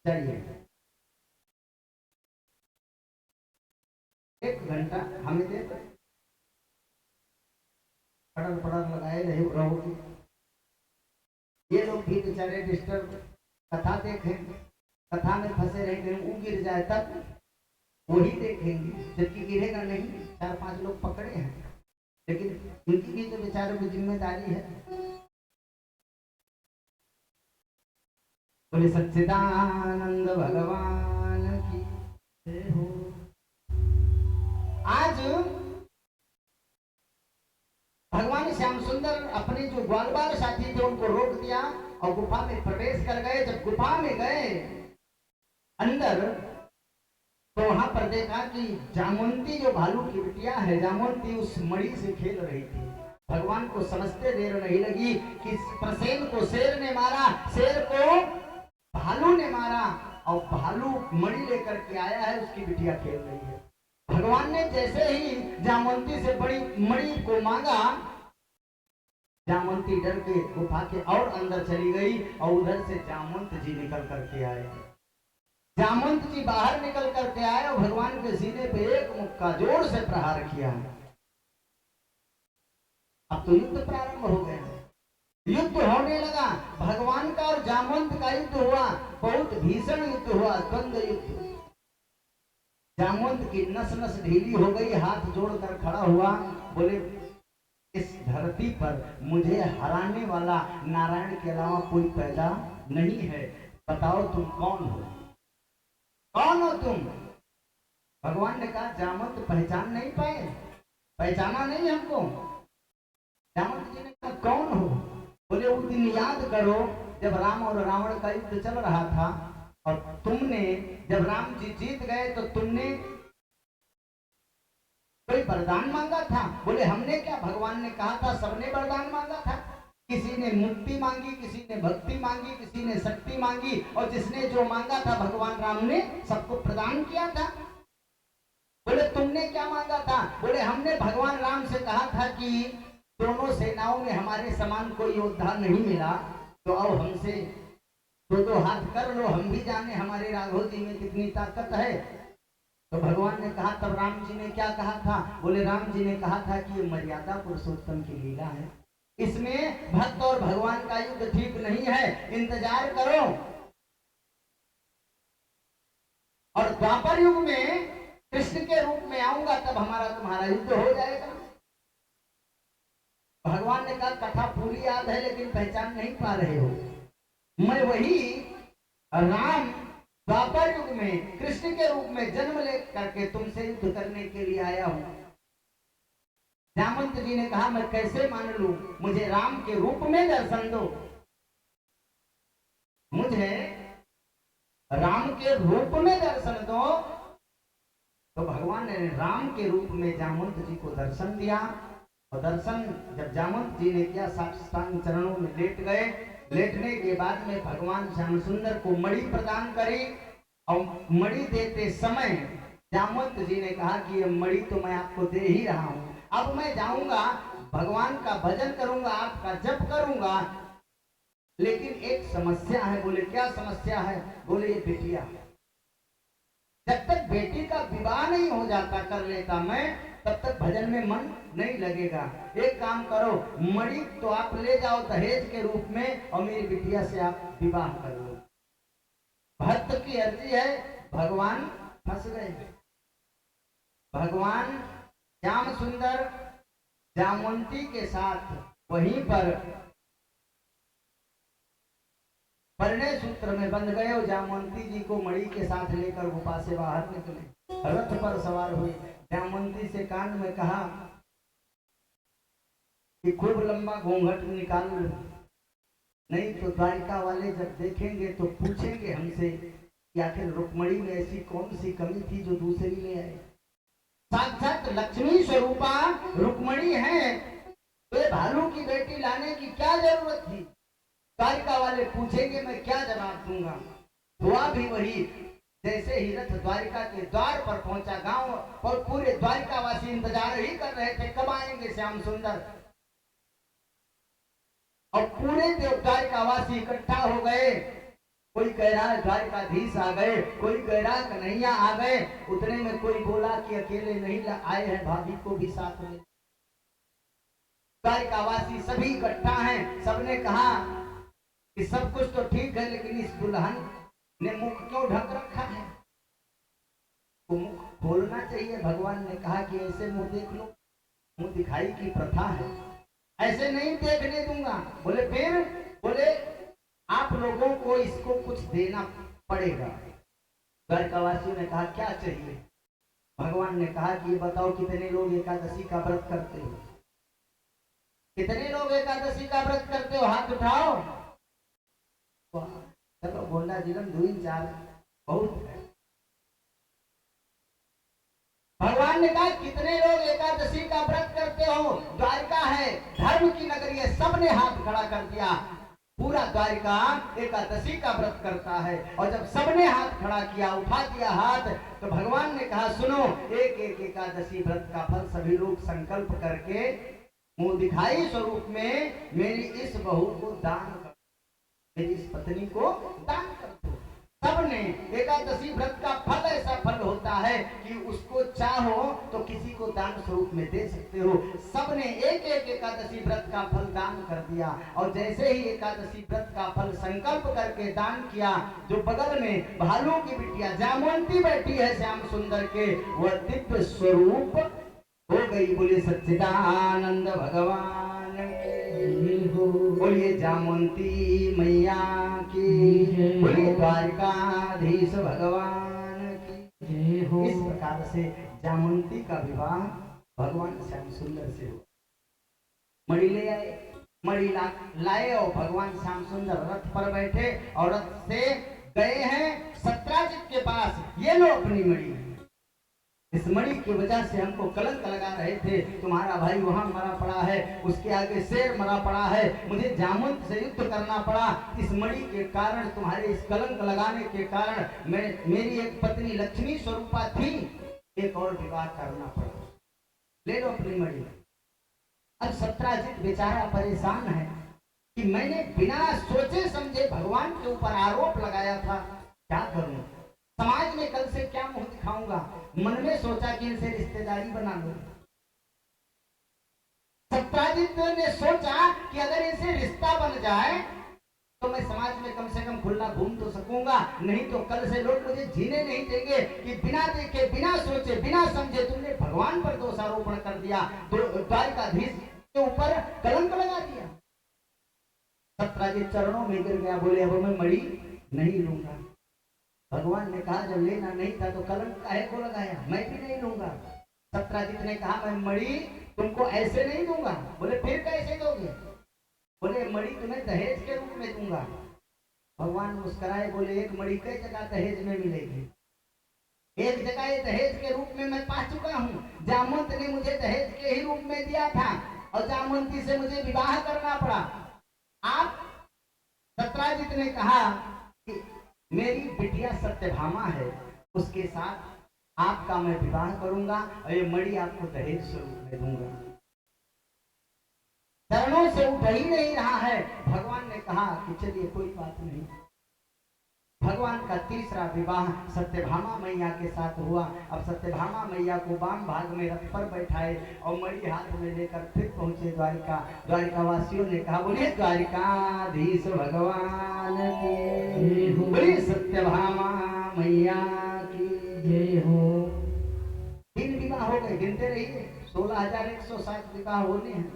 चाहिए 1 घंटा हमें दे दो। पड़ल पड़ल लगाए रहोगे। ये लोग भी बेचारे डिस्टर्ब, कथा देखें, कथा में फंसे रहेंगे, वो गिर जाए तब वही देखेंगे, जबकि गिरेगा नहीं। 4-5 लोग पकड़े हैं, लेकिन उनकी भी तो बेचारों की जिम्मेदारी है। बोले सच्चिदानंद भगवान की जय हो। आज भगवान श्याम सुंदर अपने जो ग्वाल बाल साथी थे उनको रोक दिया और गुफा में प्रवेश कर गए। जब गुफा में गए अंदर, तो वहां पर देखा कि जामुनती जो भालू की बिटिया है, जामुनती उस मणि से खेल रही थी। भगवान को समझते देर नहीं लगी कि प्रसेन को शेर ने मारा, शेर को भालू ने मारा, और भालू मणि लेकर के आया है, उसकी बिटिया खेल रही है। भगवान ने जैसे ही जामुनती से बड़ी मणि को मांगा, जामुनती डर के गुफा के और अंदर चली गई और उधर से जामुनत जी निकल करके आए। जामुनत जी बाहर निकल करके आए और भगवान के सीने पे एक मुक्का जोर से प्रहार किया। अब तो युद्ध प्रारंभ हो गया, युद्ध होने लगा। भगवान का और जामुनत का युद्ध हुआ, बहुत भीषण युद्ध हुआ, द्वंद्व युद्ध। जामुनत की नस नस ढीली हो गई, हाथ जोड़कर खड़ा हुआ, बोले इस धरती पर मुझे हराने वाला नारायण के अलावा कोई पैदा नहीं है, बताओ तुम कौन हो, कौन हो तुम। भगवान ने कहा जामुनत पहचान नहीं पाए, पहचाना नहीं हमको। जामुनत जी ने कहा कौन हो। बोले उस दिन याद करो जब राम और रावण का युद्ध चल रहा था, और तुमने जब राम जी जीत गए तो तुमने कोई वरदान मांगा था। बोले हमने क्या, भगवान ने कहा था सबने वरदान मांगा था। किसी ने मुक्ति मांगी, किसी ने भक्ति मांगी, किसी ने शक्ति मांगी, और जिसने जो मांगा था भगवान राम ने सबको प्रदान किया था। बोले तुमने क्या मांगा था। बोले हमने भगवान राम से कहा था कि दोनों सेनाओं में हमारे समान कोई योद्धा नहीं मिला, तो आओ हमसे दो हाथ कर लो, हम भी जाने हमारे राघव जी में कितनी ताकत है। तो भगवान ने कहा, तब राम जी ने क्या कहा था। बोले राम जी ने कहा था कि ये मर्यादा पुरुषोत्तम की लीला है, इसमें भक्त और भगवान का युद्ध ठीक नहीं है, इंतजार करो, और द्वापर युग में कृष्ण के रूप में आऊंगा, तब हमारा तुम्हारा युद्ध हो जाएगा। भगवान ने कहा कथा पूरी याद है लेकिन पहचान नहीं पा रहे हो, मैं वही राम द्वापर युग में कृष्ण के रूप में जन्म ले करके तुमसे युद्ध करने के लिए आया हूं। जामवंत जी ने कहा मैं कैसे मान लूं, मुझे राम के रूप में दर्शन दो, मुझे राम के रूप में दर्शन दो। तो भगवान ने राम के रूप में जामवंत जी को दर्शन दिया, और दर्शन जब जामवंत जी ने किया साष्टांग चरणों में लेट गए। लेटने के बाद में भगवान श्याम सुंदर को मणि प्रदान करी, और मणि देते समय जामवंत जी ने कहा कि ये मणि तो मैं आपको दे ही रहा हूं, अब मैं जाऊंगा भगवान का भजन करूंगा, आपका जप करूंगा, लेकिन एक समस्या है। बोले क्या समस्या है। बोले ये बिटिया, जब तक बेटी का विवाह नहीं हो जाता कर लेता मैं, तब तक भजन में मन नहीं लगेगा। एक काम करो, मणि तो आप ले जाओ दहेज के रूप में, और मेरी बिटिया से आप विवाह कर लो। भक्त की अर्जी है, भगवान फंस गए। भगवान श्याम सुंदर जामवंती के साथ वहीं पर परिणय सूत्र में बंध गए, और जामवंती जी को मणि के साथ लेकर गुफा से बाहर निकले, रथ पर सवार हुए। जामवंती से कान में कहा कि खूब लंबा घूंघट निकाल लो, नहीं तो द्वारिका वाले जब देखेंगे तो पूछेंगे हमसे कि आखिर रुक्मणी में ऐसी कौन सी कमी थी जो दूसरी ले आए। साक्षात लक्ष्मी स्वरूपा रुक्मणी है, तो भालू की बेटी लाने की क्या जरूरत थी। द्वारिका वाले पूछेंगे, मैं क्या जवाब दूंगा। हुआ भी वही, जैसे ही रथ द्वारिका के द्वार पर पहुंचा, गांव और पूरे द्वारिका वासी इंतजार ही कर रहे थे कब आएंगे श्याम सुंदर, और पूरे द्वारिका वासी इकट्ठा हो गए। कोई कह रहा है द्वारिकाधीश आ गए, कोई कह रहा है कन्हैया आ गए। उतने में कोई बोला कि अकेले नहीं आए हैं, भाभी को भी साथ में। द्वारिकावासी सभी इकट्ठा हैं। सबने कहा कि सब कुछ तो ठीक है, लेकिन इस दुल्हन ने मुख क्यों ढक रखा है, तो मुख खोलना चाहिए। भगवान ने कहा कि ऐसे मुंह देख लो, मुंह दिखाई की प्रथा है, ऐसे नहीं देखने दूंगा। बोले फिर? बोले आप लोगों को इसको कुछ देना पड़ेगा। द्वारकावासियों ने कहा क्या चाहिए? भगवान ने कहा कि ये बताओ कितने लोग एकादशी का व्रत करते हो? कितने लोग एकादशी का व्रत करते हो? हाथ उठाओ। चलो गोंडा जिलम 2-4 बहुत है। भगवान ने कहा कितने लोग एकादशी का व्रत करते हो? द्वारका है, धर्म की नगरी है, सबने हाथ खड़ा कर दिया। पूरा द्वारिका एकादशी का व्रत करता है। और जब सबने हाथ खड़ा किया, उठा दिया हाथ, तो भगवान ने कहा सुनो, एक एक एकादशी व्रत का फल सभी लोग संकल्प करके मुंह दिखाई स्वरूप में मेरी इस बहू को दान कर, मेरी इस पत्नी को दान कर दो। सबने, एकादशी व्रत का फल ऐसा फल होता है कि उसको चाहो तो किसी को दान स्वरूप में दे सकते हो। सबने एक एक एकादशी व्रत का फल दान कर दिया। और जैसे ही एकादशी व्रत का फल संकल्प करके दान किया, जो बगल में भालू की बिटिया जामवंती बैठी है श्याम सुंदर के, वह दिव्य स्वरूप हो गई। बोले सच्चिदानंद भगवान हो, बोलिए जामवंती मैया की, बोलिए द्वारकाधीश भगवान की हो। इस प्रकार से जामवंती का विवाह भगवान श्याम सुंदर से हुआ। मणि ले आए, मणि लाए और भगवान श्याम सुंदर रथ पर बैठे और रथ से गए हैं सत्राजित के पास। ये लो अपनी मणि। इस मणि की वजह से हमको कलंक लगा रहे थे, तुम्हारा भाई वहां मरा पड़ा है, उसके आगे शेर मरा पड़ा है, मुझे जामवंत से युद्ध करना पड़ा। इस मणि के कारण, तुम्हारे इस कलंक लगाने के कारण मेरी एक पत्नी लक्ष्मी स्वरूपा थी, एक और विवाह करना पड़ा। ले लो अपनी मणि। अब सत्राजित बेचारा परेशान है कि मैंने बिना सोचे समझे भगवान के ऊपर आरोप लगाया था, क्या करूं? समाज में कल से क्या मुंह दिखाऊंगा? मन में सोचा कि इनसे रिश्तेदारी बना लो। सत्राजित ने सोचा कि अगर इनसे रिश्ता बन जाए तो मैं समाज में कम से कम खुला घूम तो सकूंगा, नहीं तो कल से लोग मुझे जीने नहीं देंगे कि बिना देखे, बिना सोचे, बिना समझे तुमने भगवान पर दोषारोपण कर दिया, द्वारकाधीश के ऊपर कलंक लगा दिया। सत्राजित चरणों में गिर गया, बोले अब मैं मणि नहीं लूंगा। भगवान ने कहा जब लेना नहीं था तो कलंक काहे को लगाया? मैं भी नहीं लूंगा। सत्राजित ने कहा मैं मणि तुमको ऐसे नहीं दूंगा। बोले फिर कैसे दोगे? बोले मणि तुम्हें दहेज के रूप में दूंगा। भगवान मुस्कुराए, बोले एक मणि कई जगह दहेज में मिलेगी, एक जगह ये दहेज के रूप में मैं पा चुका हूँ। जामवंत ने मुझे दहेज के ही रूप में दिया था और जामवंती से मुझे विवाह करना पड़ा। आप, सत्राजित ने कहा कि मेरी बिटिया सत्यभामा है, उसके साथ आपका मैं विवाह करूंगा और ये मणि आपको दहेज स्वरूप में दूंगा। चरणों से उठ ही नहीं रहा है। भगवान ने कहा कि चलिए कोई बात नहीं। भगवान का तीसरा विवाह सत्यभामा मैया के साथ हुआ। अब सत्यभामा मैया को वाम भाग में रथ पर बैठाए और मणि हाथ में लेकर फिर पहुंचे द्वारिका। द्वारिकावासियों ने कहा बोले द्वारिकाधीश भगवान की, बोले सत्यभामा मैया की जय हो। 3 विवाह हो गए, गिनते रहिए 16,160 विवाह होने हैं।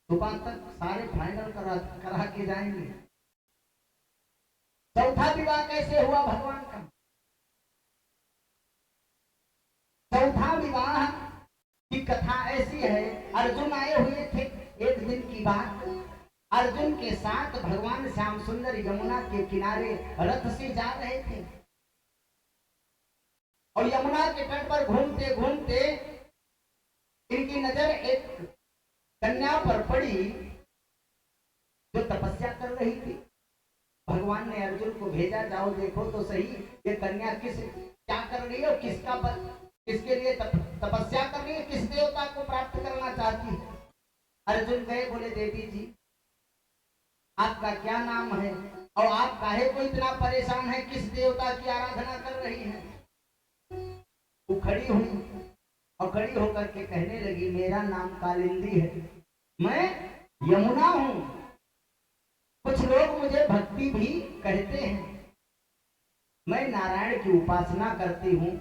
सुबह तक सारे फाइनल करा के जाएंगे। चौथा विवाह कैसे हुआ भगवान का? चौथा विवाह की कथा ऐसी है, अर्जुन आए हुए थे। एक दिन की बात, अर्जुन के साथ भगवान श्याम सुंदर यमुना के किनारे रथ से जा रहे थे और यमुना के तट पर घूमते घूमते इनकी नजर एक कन्या पर पड़ी जो तपस्या कर रही थी। भगवान ने अर्जुन को भेजा, जाओ देखो तो सही ये कन्या क्या कर रही है और किसके लिए तपस्या कर रही है, किस देवता को प्राप्त करना चाहती है। अर्जुन गए, बोले देवी जी आपका क्या नाम है और आप काहे को इतना परेशान है, किस देवता की आराधना कर रही है? वो खड़ी हुई और खड़ी होकर के कहने लगी मेरा नाम कालिंदी है, मैं यमुना हूं। कुछ लोग मुझे भक्ति भी कहते हैं। मैं नारायण की उपासना करती हूँ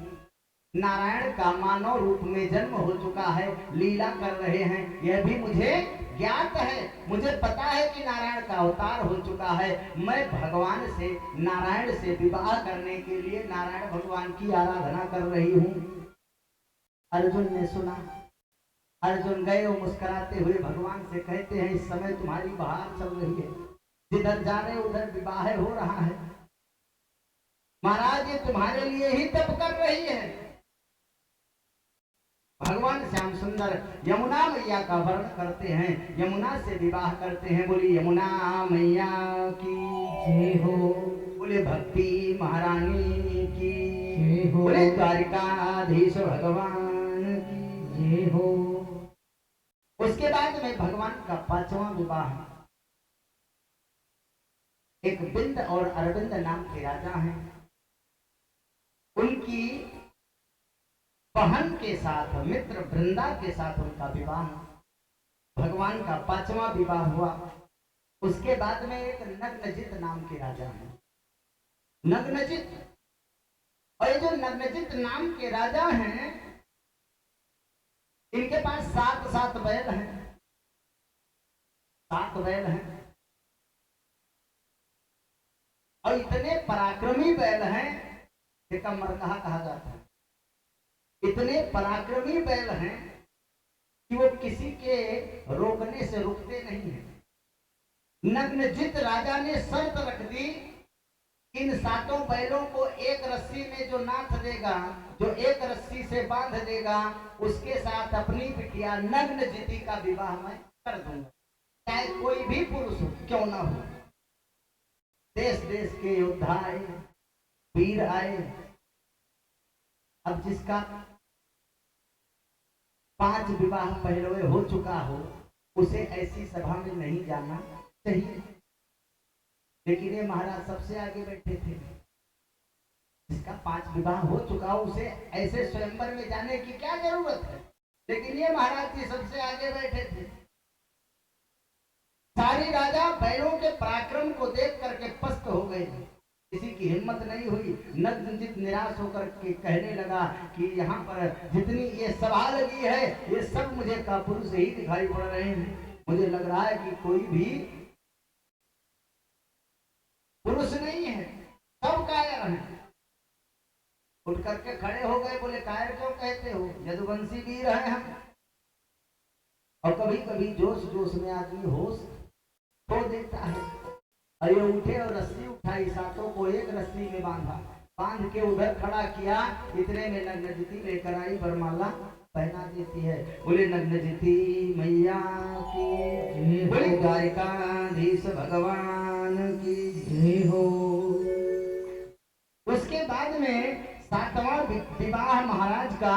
नारायण का मानव रूप में जन्म हो चुका है, लीला कर रहे हैं, यह भी मुझे ज्ञात है। मुझे पता है कि नारायण का अवतार हो चुका है। मैं भगवान से, नारायण से विवाह करने के लिए नारायण भगवान की आराधना कर रही हूँ। अर्जुन ने सुना। अर्जुन गए और मुस्कुराते हुए भगवान से कहते हैं, इस समय तुम्हारी बहार चल रही है, जिधर जा रहे उधर विवाह हो रहा है। महाराज ये तुम्हारे लिए ही तप कर रही है। भगवान श्याम सुंदर यमुना मैया का वर्ण करते हैं, यमुना से विवाह करते हैं। बोली यमुना मैया की जय हो, बोले भक्ति महारानी की जय हो, बोले द्वारिकाधीश भगवान की जय हो। उसके बाद में भगवान का 5वां विवाह, एक बिंद और अरविंद नाम के राजा हैं, उनकी बहन के साथ, मित्र वृंदा के साथ उनका विवाह, भगवान का 5वां विवाह हुआ। उसके बाद में एक नग्नजित नाम के राजा हैं, नग्नजित। और ये जो नग्नजित नाम के राजा हैं, इनके पास 7 बैल हैं, 7 बैल हैं। और इतने पराक्रमी बैल हैं कि कमरकहा कहा जाता है। इतने पराक्रमी बैल हैं कि वो किसी के रोकने से रुकते नहीं हैं। नग्नजित राजा ने शर्त रख दी, इन 7 बैलों को एक रस्सी में जो नाथ देगा, जो एक रस्सी से बांध देगा, उसके साथ अपनी बिटिया नग्नजिती का विवाह मैं कर दूंगा, चाहे कोई भी पुरुष हो क्यों ना हो। देश देश के योद्धा आए, वीर आए। अब जिसका 5 विवाह पहले हो चुका हो, उसे ऐसी सभा में नहीं जाना चाहिए। लेकिन ये महाराज सबसे आगे बैठे थे, जिसका 5 विवाह हो चुका हो, उसे ऐसे स्वयंवर में जाने की क्या जरूरत है। लेकिन ये महाराज जी सबसे आगे बैठे थे। सारी राजा बैलों के पराक्रम को देख करके पस्त हो गए, किसी की हिम्मत नहीं हुई। नग्नजित निराश होकर के कहने लगा कि यहाँ पर जितनी ये सभा लगी है, ये सब मुझे कापुरुष ही दिखाई पड़ रहे हैं। मुझे लग रहा है कि कोई भी पुरुष नहीं है, सब कायर हैं। उठ करके खड़े हो गए, बोले कायर क्यों कहते हो, यदुवंशी वीर हैं हम। और कभी कभी जोश जोश में आदमी होश खो देता है। अरे उठे और रस्सी उठाई, 7 को एक रस्सी में बांधा, बांध के उधर खड़ा किया। इतने में नग्नजिती लेकर आई, वरमाला पहना देती है। बोले नग्नजिती मैया की, बोले द्वारिकाधीश भगवान की जय हो। उसके बाद में 7वां विवाह महाराज का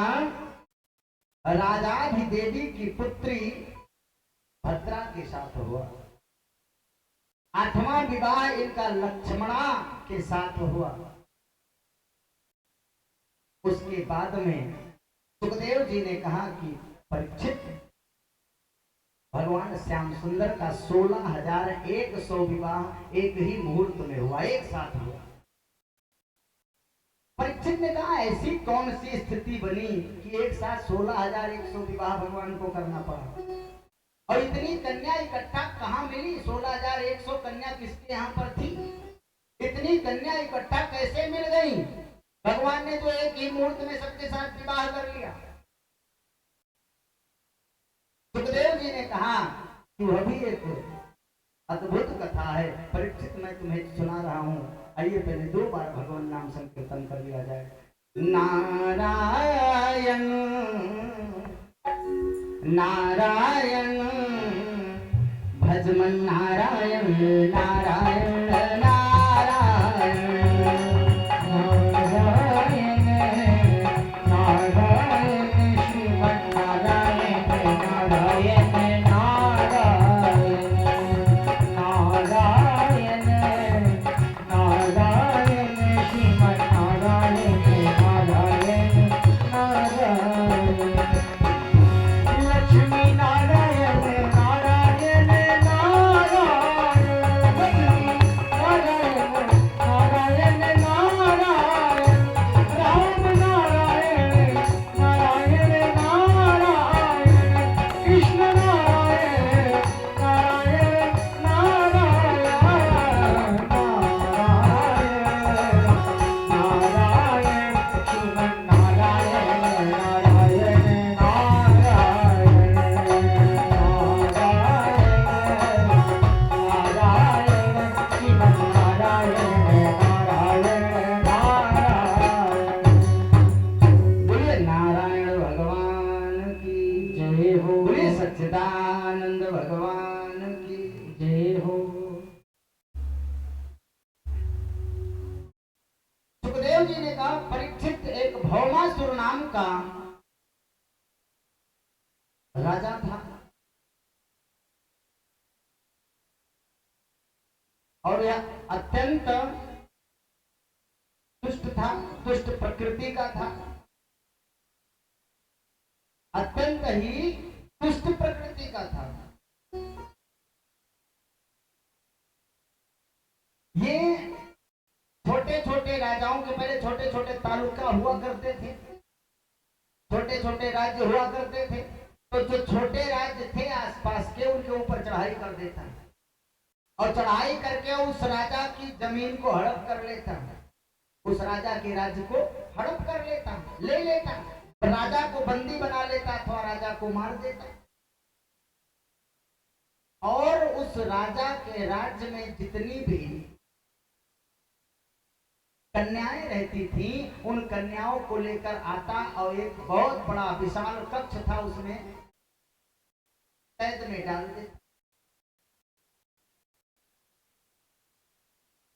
राजाधिदेवी की पुत्री भद्रा के साथ हुआ। 8वां विवाह इनका लक्ष्मणा के साथ हुआ। उसके बाद में सुखदेव जी ने कहा कि परीक्षित, भगवान श्याम सुंदर का 16,100 विवाह एक ही मुहूर्त में हुआ, एक साथ हुआ। परीक्षित ने कहा ऐसी कौन सी स्थिति बनी कि एक साथ 16,100 विवाह भगवान को करना पड़ा, और इतनी कन्या इकट्ठा कहाँ मिली। 16,100 कन्या किसके यहाँ पर थी, इतनी कन्या इकट्ठा कैसे मिल गई। भगवान ने तो एक ही मुहूर्त में सबके साथ विवाह कर लिया। सुखदेव जी ने कहा कि वह भी एक अद्भुत कथा है, परीक्षित मैं तुम्हें सुना रहा हूँ। आइए पहले 2 बार भगवान नाम संकीर्तन कर लिया जाए। नारायण नारायण भजमन नारायण नारायण नारायण नारायण नारायण श्रीमन नारायण नारायण नारायण नारायण नारायण श्रीमन नारायण नारायण नारायण लक्ष्मी नारायण नारायण नारायण हो। बोलिए सच्चिदानंद भगवान की जय हो। सुखदेव जी ने कहा परीक्षित एक भौमासुर नाम का राजा था और यह अत्यंत दुष्ट था, दुष्ट प्रकृति का था, अत्यंत ही दुष्ट प्रकृति का था। ये छोटे छोटे राजाओं के पहले छोटे छोटे तालुका हुआ करते थे, छोटे छोटे राज्य हुआ करते थे। तो जो छोटे राज्य थे आसपास के उनके ऊपर चढ़ाई कर देता और चढ़ाई करके उस राजा की जमीन को हड़प कर लेता, उस राजा के राज्य को हड़प कर लेता, ले लेता, राजा को बंदी बना लेता अथवा राजा को मार देता। और उस राजा के राज्य में जितनी भी कन्याएं रहती थी उन कन्याओं को लेकर आता और एक बहुत बड़ा विशाल कक्ष था उसमें कैद में डाल देता।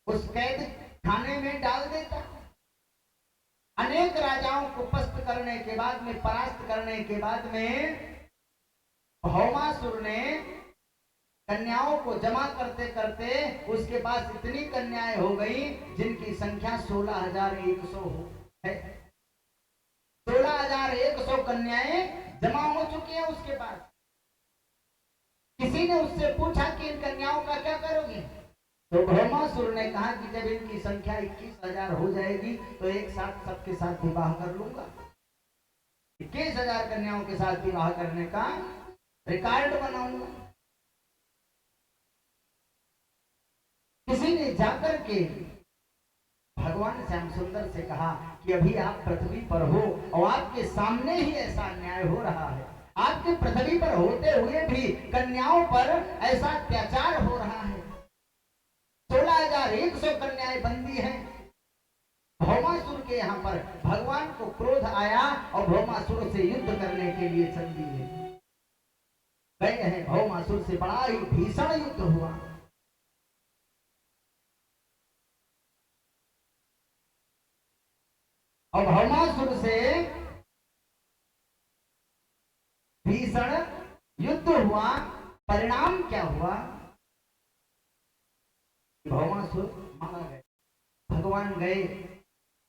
उस कैद खाने में डाल देता। अनेक राजाओं को पस्त करने के बाद में, परास्त करने के बाद में भौमासुर ने कन्याओं को जमा करते करते उसके पास इतनी कन्याएं हो गई जिनकी संख्या 16,100 है। 16,100 कन्याएं जमा हो चुकी हैं उसके पास। किसी ने उससे पूछा कि इन कन्याओं का क्या करोगे? तो भौमासुर ने कहा कि जब इनकी संख्या 21,000 हो जाएगी तो एक साथ सबके साथ विवाह कर लूंगा। 21,000 कन्याओं के साथ विवाह करने का रिकॉर्ड बनाऊंगा। किसी ने जाकर के भगवान श्याम सुंदर से कहा कि अभी आप पृथ्वी पर हो और आपके सामने ही ऐसा अन्याय हो रहा है, आपके पृथ्वी पर होते हुए भी कन्याओं पर ऐसा अत्याचार हो रहा है। 16,100 कन्याएं बंदी हैं। भौमासुर के यहाँ पर भगवान को क्रोध आया और भौमासुर से युद्ध करने के लिए चल दिए गए हैं। भौमासुर से बड़ा ही भीषण युद्ध हुआ। और भौमासुर से भीषण युद्ध हुआ। परिणाम क्या हुआ? भौमासुर मारा गया। भगवान गए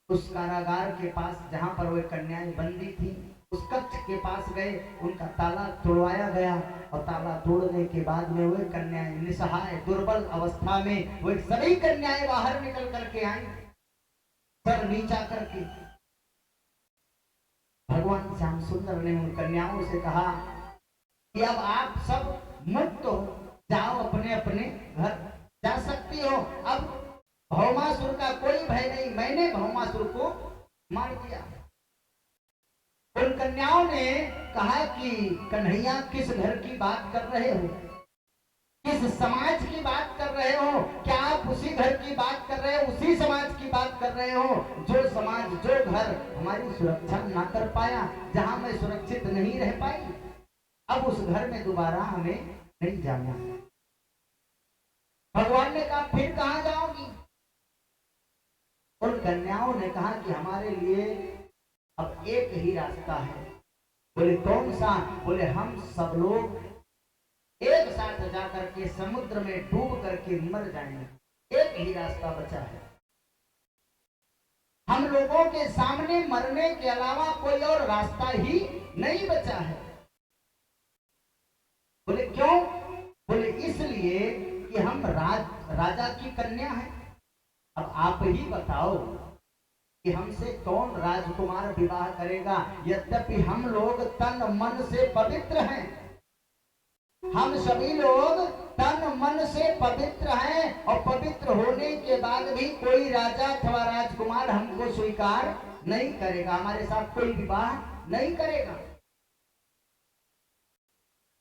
उस कारागार के पास जहां पर वे कन्याएं बंदी थी, उस कक्ष के पास गए, उनका ताला तोड़वाया गया और ताला तोड़ने के बाद में वे कन्याएं निसहाय दुर्बल अवस्था में वे सभी कन्याएं बाहर निकल करके आई, सर नीचा करके। भगवान श्याम सुंदर ने उन कन्याओं से कहा कि अब आप सब मुक्त हो, जाओ अपने अपने घर जा सकती हो। अब भौमासुर का कोई भय नहीं, मैंने भौमासुर को मार दिया। उन कन्याओं ने कहा कि कन्हैया किस घर की बात कर रहे हो, किस समाज की बात कर रहे हो? क्या आप उसी घर की बात कर रहे हो, उसी समाज की बात कर रहे हो जो समाज, जो घर हमारी सुरक्षा ना कर पाया, जहां मैं सुरक्षित नहीं रह पाई? अब उस घर में दोबारा हमें नहीं जाना। भगवान ने कहा फिर कहां जाओगी? उन कन्याओं ने कहा कि हमारे लिए अब एक ही रास्ता है। बोले कौन सा? बोले हम सब लोग एक साथ जाकर के समुद्र में डूब करके मर जाएंगे। एक ही रास्ता बचा है। हम लोगों के सामने मरने के अलावा कोई और रास्ता ही नहीं बचा है। बोले क्यों? बोले इसलिए कि हम राजा की कन्या हैं। अब आप ही बताओ कि हमसे कौन राजकुमार विवाह करेगा? यद्यपि हम लोग तन मन से पवित्र हैं, हम सभी लोग तन मन से पवित्र हैं और पवित्र होने के बाद भी कोई राजा अथवा राजकुमार हमको स्वीकार नहीं करेगा, हमारे साथ कोई विवाह नहीं करेगा।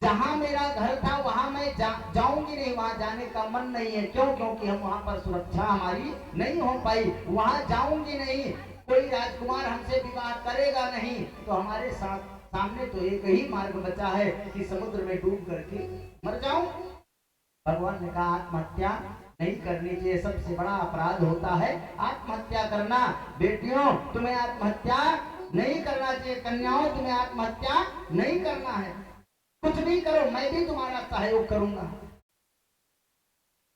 जहां मेरा घर था वहां मैं जाऊंगी नहीं, वहां जाने का मन नहीं है। क्यों? क्योंकि हम वहां पर सुरक्षा हमारी नहीं हो पाई, वहां जाऊंगी नहीं, कोई राजकुमार हमसे विवाह करेगा नहीं, तो हमारे साथ सामने तो एक ही मार्ग बचा है कि समुद्र में डूब करके मर जाऊं। भगवान ने कहा आत्महत्या नहीं करनी चाहिए, सबसे बड़ा अपराध होता है आत्महत्या करना। बेटियों तुम्हें आत्महत्या नहीं करना चाहिए, कन्याओं तुम्हें आत्महत्या नहीं करना है। कुछ भी करो मैं भी तुम्हारा सहयोग करूंगा।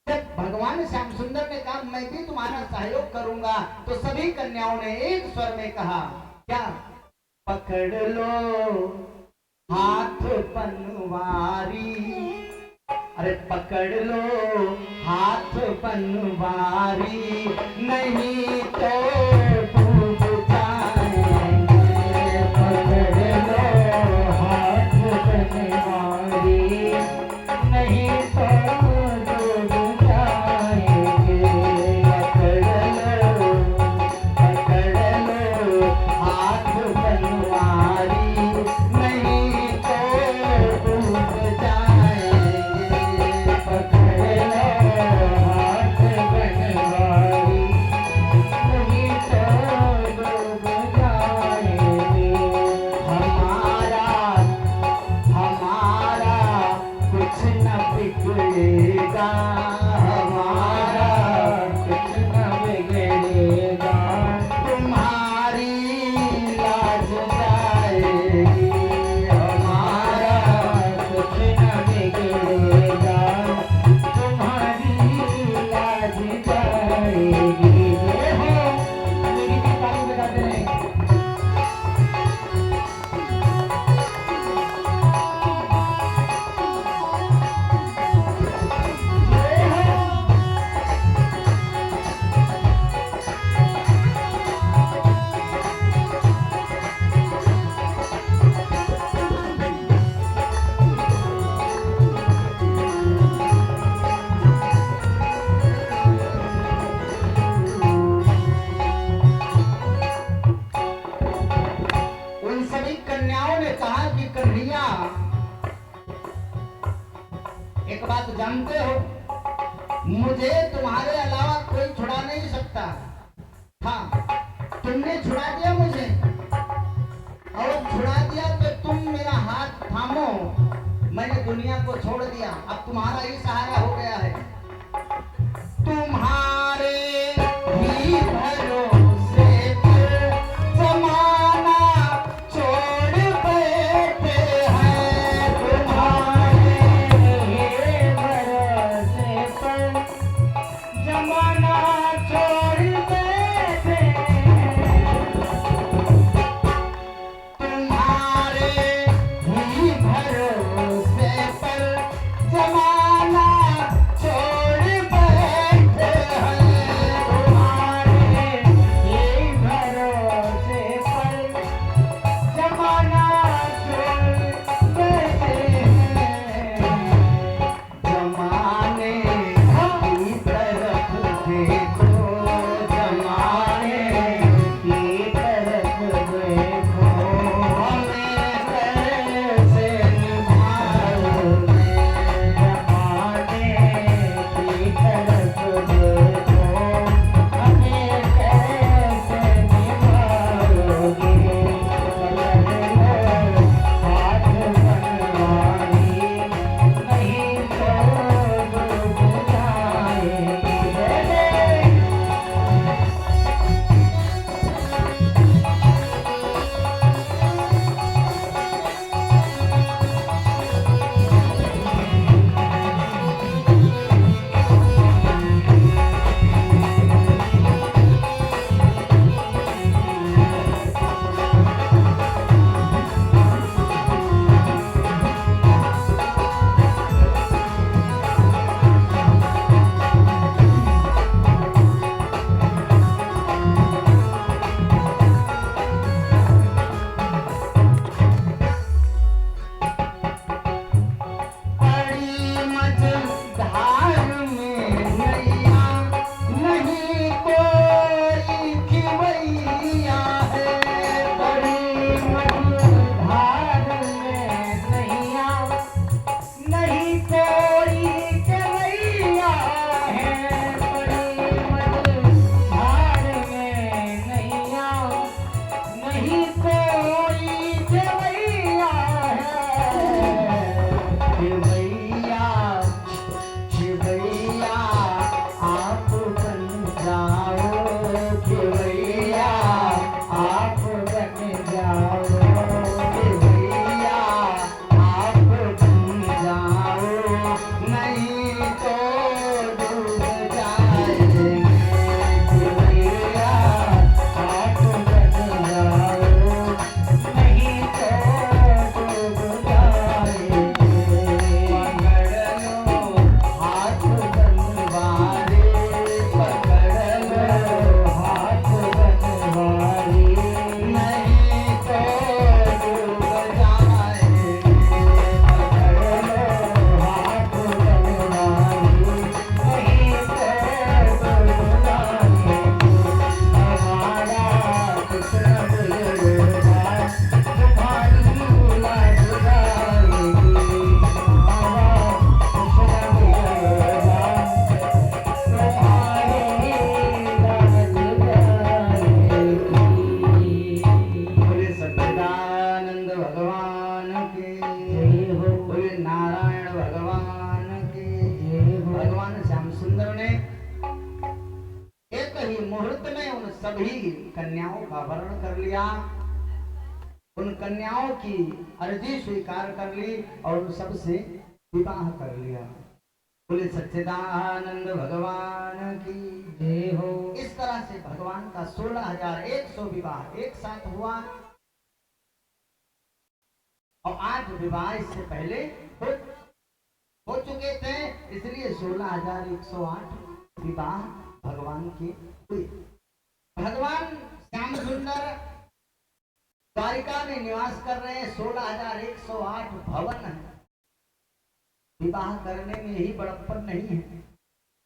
जब भगवान श्याम सुंदर ने कहा मैं भी तुम्हारा सहयोग करूंगा तो सभी कन्याओं ने एक स्वर में कहा क्या? पकड़ लो हाथ पनवारी, अरे पकड़ लो हाथ पनवारी, नहीं तो डूब जाएंगे। पकड़ लो हाथ पनवारी, नहीं तो डूब जाएंगे। पकड़ लो हाथ पनवारी, नहीं तो डूब जानते हो मुझे तुम्हारे अलावा कोई छुड़ा नहीं सकता। हाँ तुमने छुड़ा दिया मुझे, और छुड़ा दिया तो तुम मेरा हाथ थामो, मैंने दुनिया को छोड़ दिया, अब तुम्हारा ही सहारा हो गया है। तुम्हारे ही भरोसे पर जमाना छोड़ बैठे हैं, तुम्हारे ही भरोसे पर जमाना छोड़ बैठे हैं, तुम्हारे ही भरोसे पर जमाना सभी कन्याओं का वर्ण कर लिया, उन कन्याओं की अर्जी स्वीकार कर ली और उन सबसे विवाह कर लिया। बोले सच्चिदानंद भगवान की जय हो। इस तरह से भगवान का 16,100 विवाह एक साथ हुआ और 8 विवाह इससे पहले हो चुके थे, इसलिए 16,108 विवाह भगवान के हुए। भगवान श्याम सुंदर द्वारिका में निवास कर रहे हैं, 16,108 भवन है। विवाह करने में यही बड़प्पन नहीं है,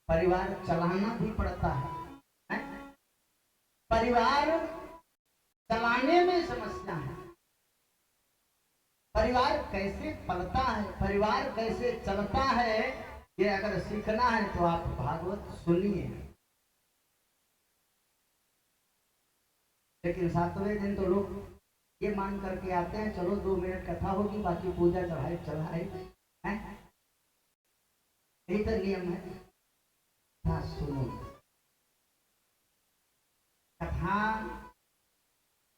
परिवार चलाना भी पड़ता है? परिवार चलाने में समस्या है। परिवार कैसे पलता है, परिवार कैसे चलता है, ये अगर सीखना है तो आप भागवत सुनिए। लेकिन 7वें दिन तो लोग ये मान करके आते हैं, चलो 2 मिनट कथा होगी, बाकी पूजा चढ़ाई चढ़ाई है, यही तो नियम है। कथा सुनो, कथा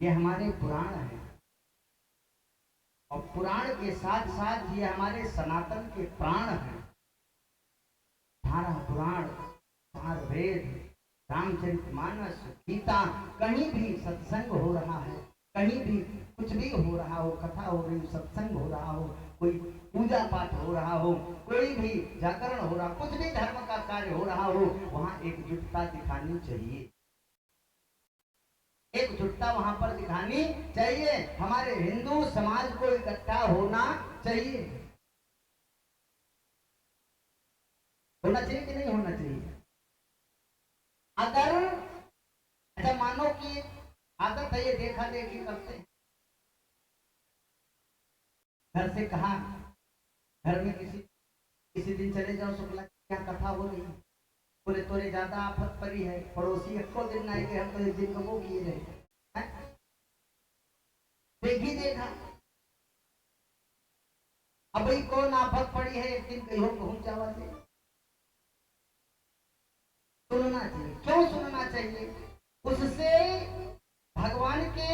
ये हमारे पुराण है और पुराण के साथ साथ ये हमारे सनातन के प्राण हैं। 18 पुराण, 4 वेद, रामचरितमानस, गीता, कहीं भी सत्संग हो रहा है, कहीं भी कुछ भी हो रहा हो, कथा हो रही, सत्संग हो रहा हो, कोई पूजा पाठ हो रहा हो, कोई भी जागरण हो रहा, कुछ भी धर्म का कार्य हो रहा हो, वहां एकजुटता दिखानी चाहिए, एकजुटता वहां पर दिखानी चाहिए। हमारे हिंदू समाज को इकट्ठा होना चाहिए, होना चाहिए कि नहीं होना चाहिए? अगर ऐसा मानो कि आदत है, ये देखा देखी करते हैं, घर से कहा, घर में किसी दिन चले जाओ, शुक्ला क्या कथा हो रही, बोले तोरे ज्यादा आफत परी है, पड़ोसी एको दिन नहीं गए, हम तो एक दिन कबो किए रहे, देखी देखा। अब भाई कौन आफत पड़ी है, एक दिन कहीं पहुंच जावा से सुनना चाहिए। क्यों सुनना चाहिए? उससे भगवान के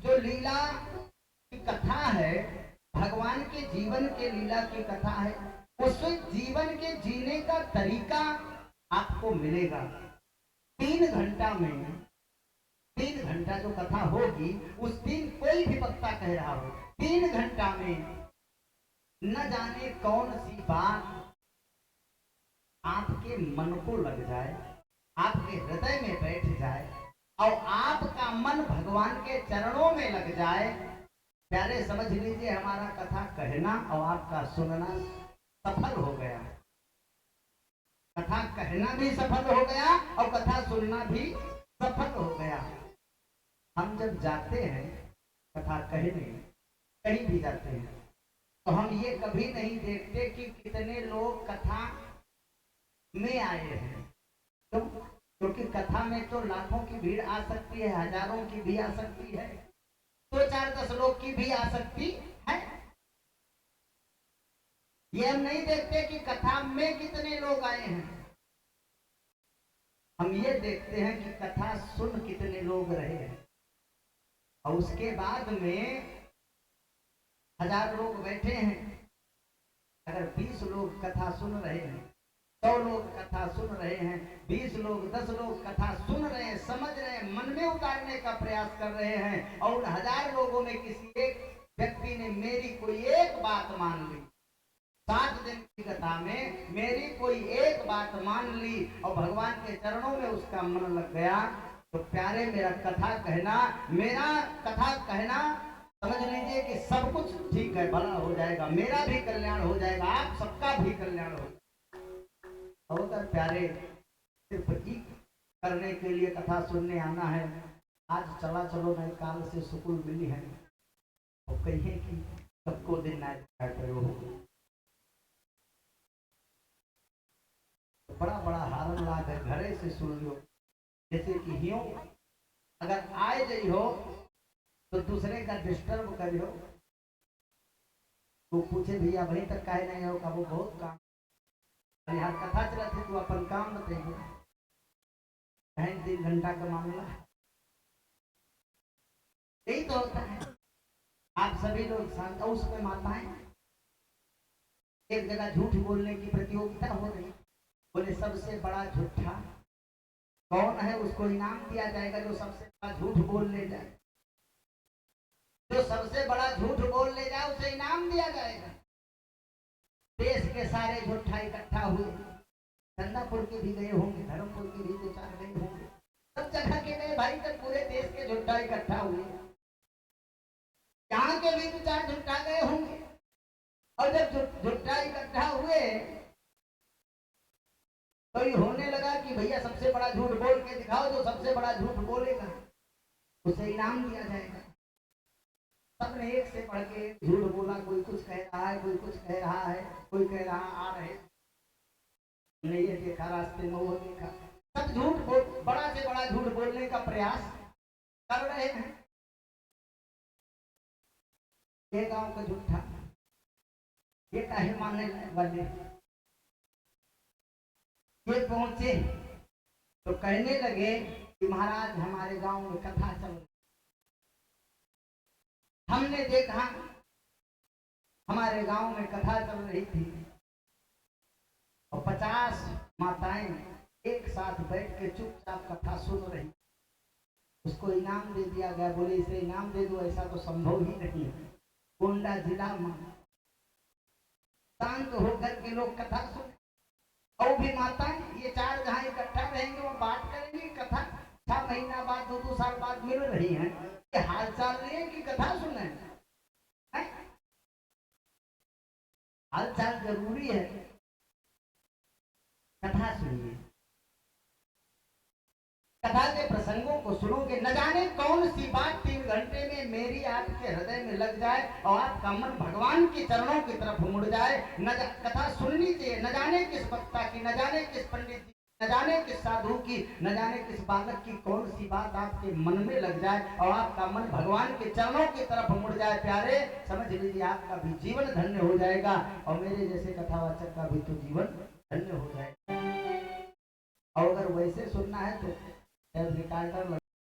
जो लीला की कथा है, भगवान के जीवन के लीला की कथा है, उससे जीवन के जीने का तरीका आपको मिलेगा। 3 घंटा में, 3 घंटा जो कथा होगी, उस दिन कोई भी वक्ता कह रहा हो, 3 घंटा में न जाने कौन सी बात आपके मन को लग जाए, आपके हृदय में बैठ जाए और आपका मन भगवान के चरणों में लग जाए। प्यारे समझ लीजिए, हमारा कथा कहना और आपका सुनना सफल हो गया, कथा कहना भी सफल हो गया और कथा सुनना भी सफल हो गया। हम जब जाते हैं कथा कहने, कहीं भी जाते हैं, तो हम ये कभी नहीं देखते कि कितने लोग कथा में आए हैं। क्यों? क्योंकि कथा में तो लाखों की भीड़ आ सकती है, हजारों की भी आ सकती है, 2, 4, 10 लोग की भी आ सकती है। ये हम नहीं देखते कि कथा में कितने लोग आए हैं, हम ये देखते हैं कि कथा सुन कितने लोग रहे हैं। और उसके बाद में 1000 लोग बैठे हैं, अगर 20 लोग कथा सुन रहे हैं, 100 लोग कथा सुन रहे हैं, 20 लोग, 10 लोग कथा सुन रहे हैं, समझ रहे हैं, मन में उतारने का प्रयास कर रहे हैं, और उन 1000 लोगों में किसी एक व्यक्ति ने मेरी कोई एक बात मान ली, 7 दिन की कथा में मेरी कोई एक बात मान ली और भगवान के चरणों में उसका मन लग गया, तो प्यारे मेरा कथा कहना समझ लीजिए कि सब कुछ ठीक है, भला हो जाएगा, मेरा भी कल्याण हो जाएगा, आप सबका भी कल्याण हो। और प्यारे सिर्फ एक करने के लिए कथा सुनने आना है, आज चला चलो मैं काल से सुकून मिली है, और कहिए कि सबको दिन ना करो, बड़ा बड़ा हारन लाग है, घरे से सुन लो, जैसे कि हियो अगर आए जाइ हो तो दूसरे का डिस्टर्ब करियो, तो पूछे भैया भाई तक काहे नहीं हो, का वो बहुत काम, यहाँ कथा चला थे, तू अपन काम बताइए, 3 घंटा का मामला, यही तो होता है। आप सभी लोग शांत, उसमें माताएं एक जगह झूठ बोलने की प्रतियोगिता हो रही, बोले सबसे बड़ा झूठा कौन है, उसको इनाम दिया जाएगा जो सबसे बड़ा झूठ बोल ले जाए। जो सबसे बड़ा झूठ बोल ले जाए उसे इनाम दिया जाएगा। देश के सारे झूठा इकट्ठा हुए, चंदापुर के भी गए होंगे, धर्मपुर के भी 2-4 गए होंगे, सब जगह के गए भाई, तक पूरे देश के झूठा इकट्ठा हुए, यहाँ के भी 2-4 झूठा गए होंगे। और जब झूठा इकट्ठा हुए तो ये होने लगा कि भैया सबसे बड़ा झूठ बोल के दिखाओ, जो सबसे बड़ा झूठ बोलेगा उसे इनाम दिया जाएगा। सबने एक से बढ़ के झूठ बोला, कोई कुछ कह रहा है, कोई कुछ कह रहा है, कोई कह रहा आ रहे, हमने ये देखा रास्ते में, वो देखा, सब झूठ बोल, बड़ा से बड़ा झूठ बोलने का प्रयास कर रहे हैं। ये गांव का झूठा, ये काहे मानने वाले, ये पहुंचे तो कहने लगे कि महाराज हमारे गांव में कथा चल रही, हमने देखा हमारे गांव में कथा चल रही थी और 50 माताएं एक साथ बैठ के चुपचाप कथा सुन रही, उसको इनाम दे दिया गया। बोले इसे इनाम दे दो, ऐसा तो संभव ही नहीं है। गोंडा जिला में शांत होकर के लोग कथा सुने, और भी माताएं ये 4 जहां इकट्ठा रहेंगे वो बात करेंगे, कथा 6 महीना बाद 2-2 साल बाद मिल रही हैं, ये हाल चाल नहीं है कि कथा सुने, हाल चाल जरूरी है, कथा सुनिए, कथा के प्रसंगों को सुनोगे, न जाने कौन सी बात 3 घंटे में मेरी आपके हृदय में लग जाए और आपका मन भगवान के चरणों की तरफ मुड़ जाए। कथा सुननी चाहिए, न जाने किस वक्ता की, न जाने किस पंडित की, न जाने किस साधु की, न जाने किस बालक की कौन सी बात आपके मन में लग जाए और आपका मन भगवान के चरणों की तरफ मुड़ जाए। प्यारे समझ लीजिए आपका भी जीवन धन्य हो जाएगा और मेरे जैसे कथावाचक का भी तो जीवन धन्य हो जाएगा। और अगर वैसे सुनना है तो रिकॉर्डर